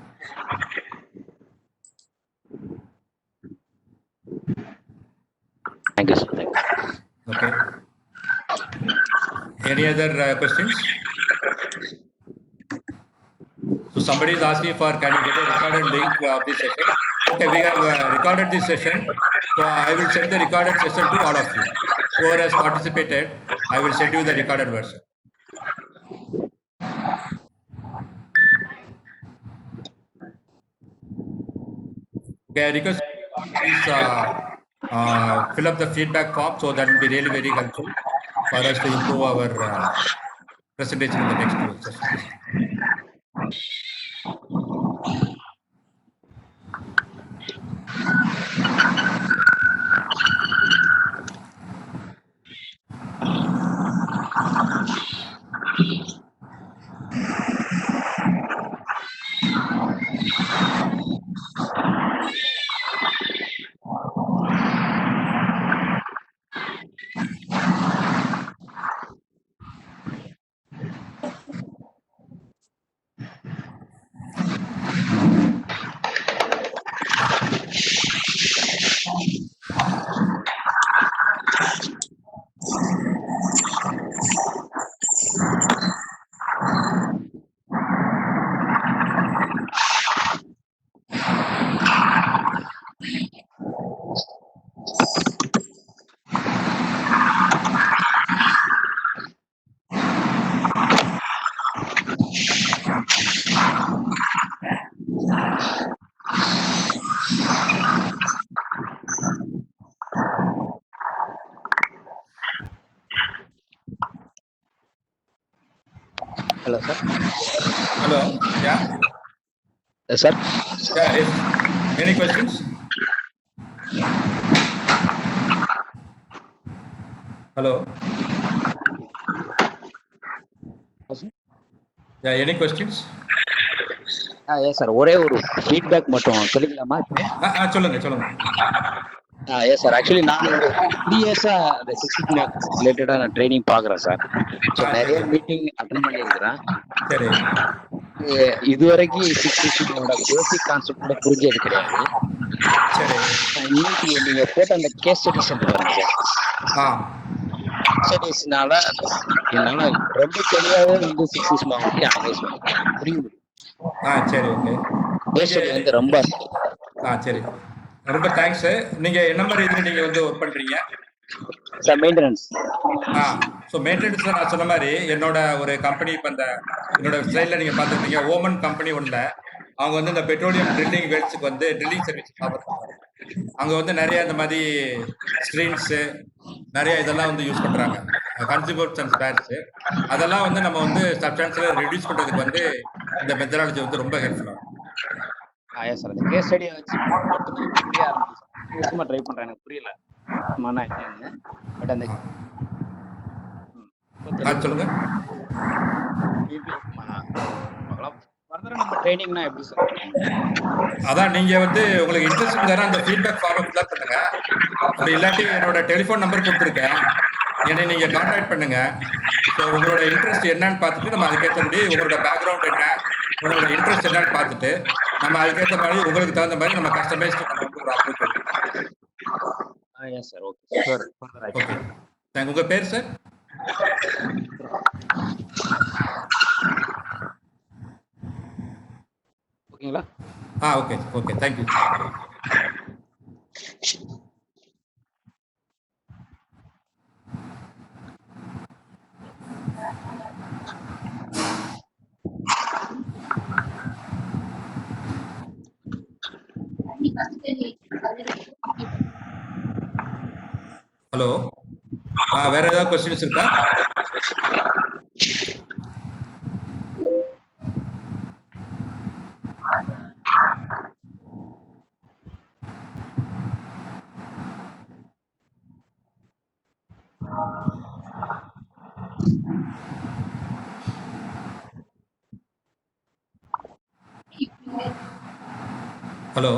thank you, sir. Thank you. Okay. Any other questions? So somebody is asking for, can you get a recorded link of this session? Okay, we have recorded this session. So I will send the recorded session to all of you. Whoever has participated, I will send you the recorded version. Okay, I request please fill up the feedback form, so that will be really very helpful for us to improve our presentation in the next two sessions. Hello, sir. Hello. Yeah. Sir. Yeah. Yes. Any questions? Hello. Yeah. Any questions? Yes sir, ஒரே ஒரு feedback மட்டும் சொல்லிக்கலாமா இப்போ? சொல்லுங்க சொல்லுங்க. Yes sir, actually நான் ஒரு 3 இயர்ஸா அந்த 6 மார்க்ஸ் ரிலேட்டடா நான் ட்ரைனிங் பார்க்குறேன் சார். ஸோ நிறைய மீட்டிங் அட்டன் பண்ணியிருக்கிறேன். சரி. இது வரைக்கும் 6 பேசிக் கான்செப்ட் கூட புரிஞ்சது கிடையாது. சரி. இன்னைக்கு நீங்க போட்ட அந்த கேஸ் ஸ்டடிஸ் பாருங்க சார். ஸ்டடிஸ்னால என்னால ரொம்ப தெளிவாகவே வந்து 6 மார்க்கு அனலைஸ் பண்ண புரியும். சரி. ஓகே. கேஸ் ஸ்டடி வந்து ரொம்ப சரி. ரொம்ப தேங்க்ஸ். நீங்க என்ன மாதிரி இதுல நீங்க வந்து ஒர்க் பண்றீங்க? Sir maintenance. ஸோ மெயின்டெனன்ஸ்ல நான் சொன்ன மாதிரி என்னோட ஒரு கம்பெனி இப்போ இந்த என்னோட ஸ்லைட்ல நீங்க பார்த்துருப்பீங்க, ஓமன் கம்பெனி ஒன்றுல அவங்க வந்து இந்த பெட்ரோலியம் ட்ரில்லிங் வெல்ஸுக்கு வந்து ட்ரில்லிங் சர்வீஸ் ஆஃபர் பண்ணுறாங்க. அங்கே வந்து நிறைய இந்த மாதிரி ஸ்க்ரீன்ஸு நிறைய இதெல்லாம் வந்து யூஸ் பண்ணுறாங்க, கன்சியூமர்ஸ் அண்ட் ஸ்பேர்ஸு. அதெல்லாம் வந்து நம்ம வந்து சப்ஸ்டான்ஸில் ரெடியூஸ் பண்ணுறதுக்கு வந்து இந்த மெத்தடாலஜி வந்து ரொம்ப ஹெல்ப்ஃபுல்லாக இருக்கும். சார் அந்த கேஸ் ஸ்டடியை வச்சு புரிய ஆரம்பிச்சு சும்மா ட்ரை பண்ணுறேன், எனக்கு புரியல பட் அந்த சொல்லுங்க. அதான் நீங்க வந்து உங்களுக்கு இன்ட்ரெஸ்ட் இருந்தா அந்த ஃபீட்பேக் ஃபார்ம் ஃபில் பண்ணுங்க. அப்படி இல்லாட்டி என்னோட டெலிஃபோன் நம்பர் கொடுத்துருக்கேன், என்னை நீங்க கான்டாக்ட் பண்ணுங்க. ஸோ உங்களோட இன்ட்ரெஸ்ட் என்னன்னு பார்த்துட்டு நம்ம அதுக்கேற்றபடி உங்களோட பேக்ரவுண்ட் என்ன, உங்களோட இன்ட்ரெஸ்ட் என்னன்னு பார்த்துட்டு நம்ம அதுக்கேற்ற மாதிரி உங்களுக்கு தகுந்த மாதிரி நம்ம கஸ்டமைஸ்டு நம்ம வந்து ஒரு அப்ரோச் பண்ணுவோம். சார். Okay sir. ஓகே. உங்க பேர் சார்? ஓகேங்களா? Okay okay. தேங்க்யூ. ஹலோ. வேற ஏதாவது கொஸ்டின்ஸ் இருக்கா? ஹலோ.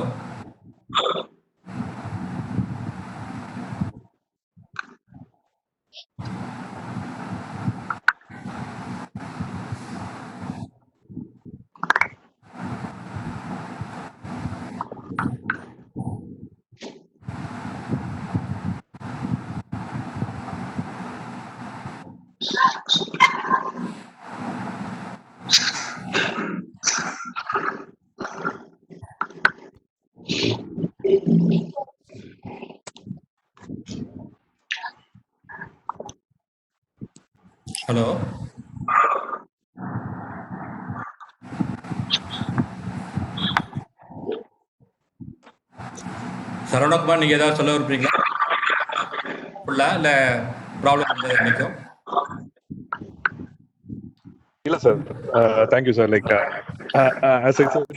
ஹலோ. சரவணகுமார், நீங்க ஏதாவது சொல்ல விரும்புறீங்களா? இல்ல ப்ராப்ளம் இருந்தது நினைக்கும். இல்ல sir. Thank you sir. Like as I said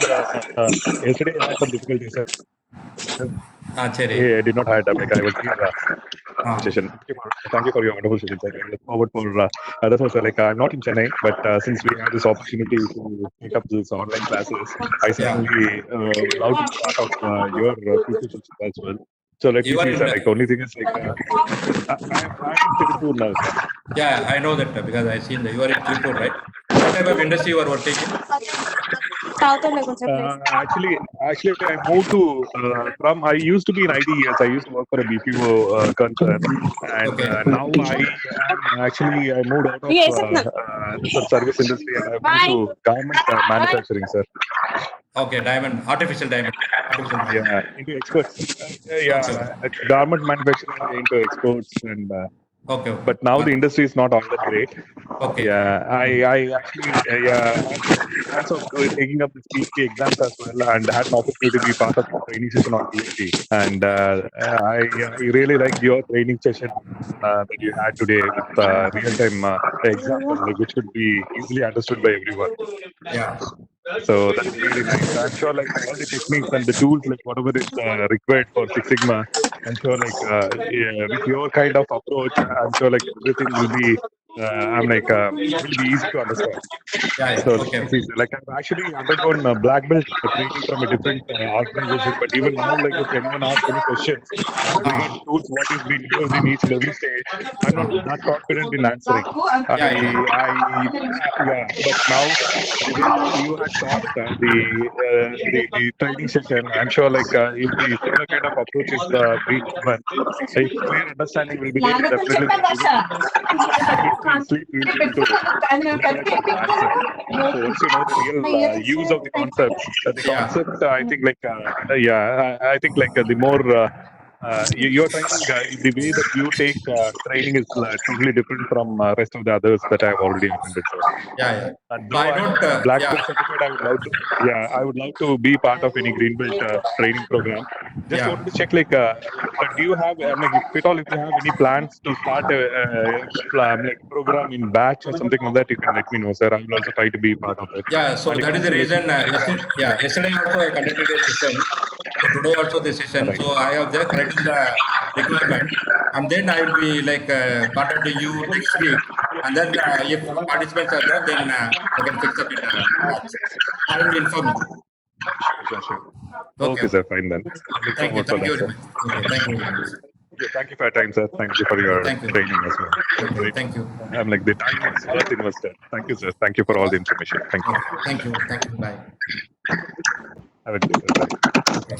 yesterday I had some difficulties sir. சரி. I did not had like I was here session. Thank you for your wonderful session sir. I look forward for that's also like I'm not in Chennai, but since we had this opportunity to take up this online classes, I certainly love to be part of your future sessions as well. So let me see sir, like only thing is like I'm in Tirupur now sir. Yeah, I know that because I seen that you are in Tirupur, right? What type of industry you are working in? Actually, I moved to from. I used to be in IT. Yes, I used to work for a BPO concern, and now I moved out of service industry and I moved to garment manufacturing, sir. Okay, artificial diamond. Yeah, into exports. Garment manufacturing into exports and. Okay. Okay. But now the industry is not all that great. Okay. Yeah, I actually I'm also taking up the PhD exams as well, and had an opportunity to be part of the training session on PhD. And I really liked your training session that you had today with real-time example, like, which could be easily understood by everyone. Yeah. So that's really nice. I'm sure like all the techniques and the tools, like whatever is required for Six Sigma, I'm sure like yeah, with your kind of approach, I'm sure like everything will be will be easy to understand. Yeah. Yeah. So Okay. like I've actually undergone black belt training from a different organization, but even now, like if anyone asks any questions with regard to tools, what is being used in each and every stage, I'm not that confident in answering. Yeah. Yeah. Yeah, but now the way you had taught the training session, I'm sure like if the similar kind of approach is being given, a clear understanding will be there. Definitely, like, even in sleep, we'll be able to recollect and answer. So once you know the real use of the concept, Yeah. I think like I think like the more you're training, the way that you take training is totally different from rest of the others that I've already attended. So, Yeah. Yeah. So though I I'm don't. not black Yeah. belt certified, I would love to. Yeah, I would love to be part of any green belt training program. Just Yeah. wanted to check, like, do you have, like, if at all, if you have any plans to start like program in batch or something like that, you can let me know, sir. I will also try to be part of it. Yeah, so And you that can is the also let me reason. know, like, Yesterday also I conducted a session. So today also the session. right. So I have just collecting the requirement, and then I will be like contacting you next week. And then if participants are there, then I can fix up in batch. I will inform you. Sure. Okay, Okay, okay. sir. Fine then. I look Thank you. forward for Thank you that, very sir. much. Okay, thank you very much. Okay, thank you for your time, sir. Thank you for Okay, your thank you. training as well. Okay, Great. thank you. I'm like the time is worth invested. Thank you, sir. Thank you for all the information. Thank you. Okay, thank you. Thank you. Bye. Have a good day, sir. Bye. Okay.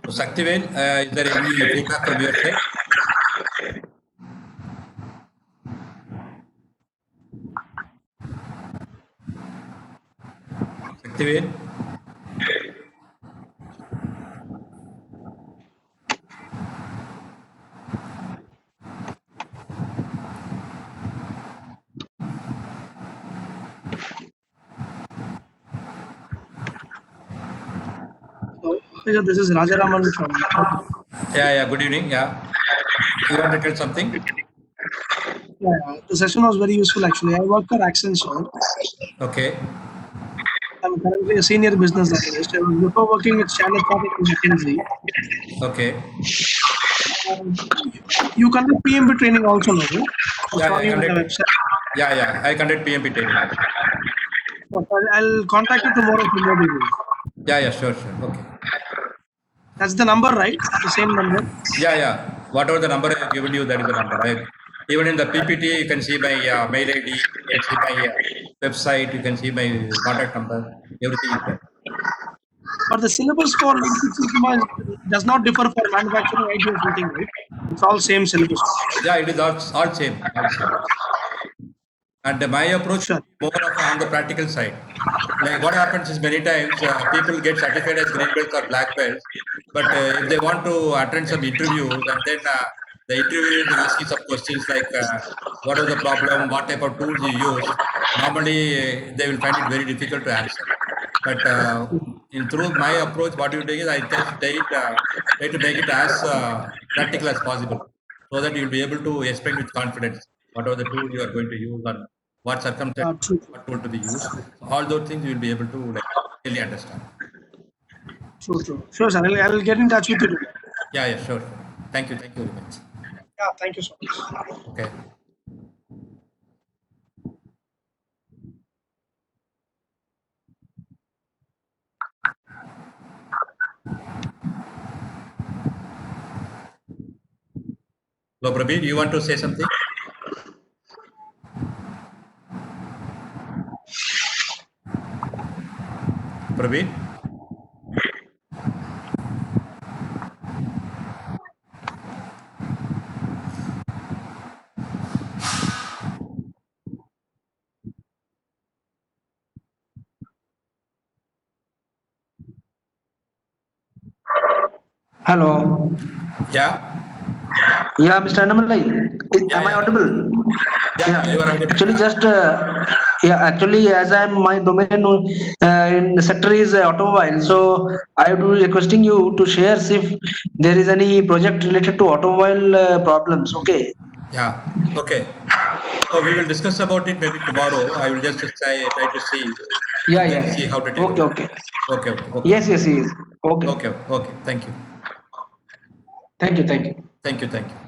So Saktivel, is there any feedback from your side? Saktivel? So, this is Rajaraman from. Yeah, yeah. Good evening. Yeah. You want to tell something? Yeah, the session was very useful actually. I work for Accenture. Okay. I'm currently a senior business analyst. I was before working with Standard Chartered and McKinsey. Okay. You conduct PMP training also, no? I Yeah, saw yeah. you on the Conduct. website. Yeah, yeah. I conduct PMP training also. But I'll contact you tomorrow for more details. Yeah, yeah. Sure, sure. Okay. That's the number, right? The same number. Yeah, yeah. Whatever the number I have given you, that is the number. Even in the PPT, you can see my mail ID, you can see my website, you can see my contact number. Everything is there. But the syllabus for Lean Six Sigma does not differ for manufacturing IT or something, right? It's all same syllabus. Yeah, it is all same. All same. And my approach Sure. more of on the practical side. Like what happens is many times people get certified as green belts or black belts, but if they want to attend some interviews, and then the interviewer is asking some questions like what was the problem, what type of tools you use, normally they will find it very difficult to answer. But in through my approach, what you do is I just try to make it as practical as possible, so that you'll be able to explain with confidence whatever the tool you are going to use and what circumstances, True. what tool to be used. So all those things you will be able to like really understand. True. Sure, sir. I'll get in touch with you today. Yeah, yeah, sure. Thank you very much. Yeah, thank you so much. Okay. Hello, Prabir, you want to say something? Prabir? Hello. Yeah. Yeah, Mr. Annamalai. Am I Yeah. audible? Yeah. You are audible. Actually, actually, as I'm my domain in the sector is automobile, so I would be requesting you to share if there is any project related to automobile problems. Okay. Yeah. Okay. So we will discuss about it maybe tomorrow. I will just try to see Yeah, and then yeah. see how to take Okay, over. okay. Okay. Okay. Okay. Yes, yes, yes. Okay. Okay. Okay. Thank you. Thank you, thank you. Thank you. Thank you.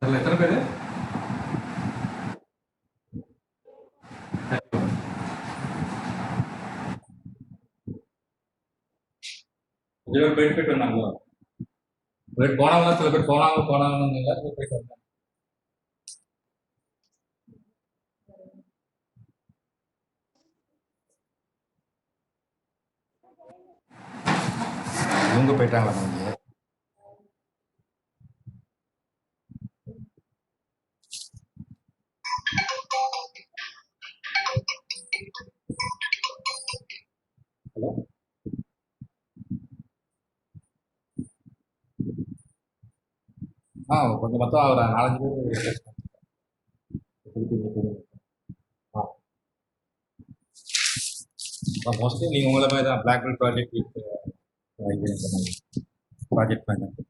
அதில் எத்தனை பேர்? கொஞ்சம் பேர் போயிட்டு வந்தாங்களோ? போனவங்க சில பேர் போனாங்க போயிட்டு வந்தாங்க. இவங்க போயிட்டாங்களா இங்கே? ஹலோ, கொஞ்சம் மொத்தம் ஒரு 4-5 பேர். மோஸ்ட்லி நீங்கள் உங்களை மாதிரி தான் black belt project with project manager.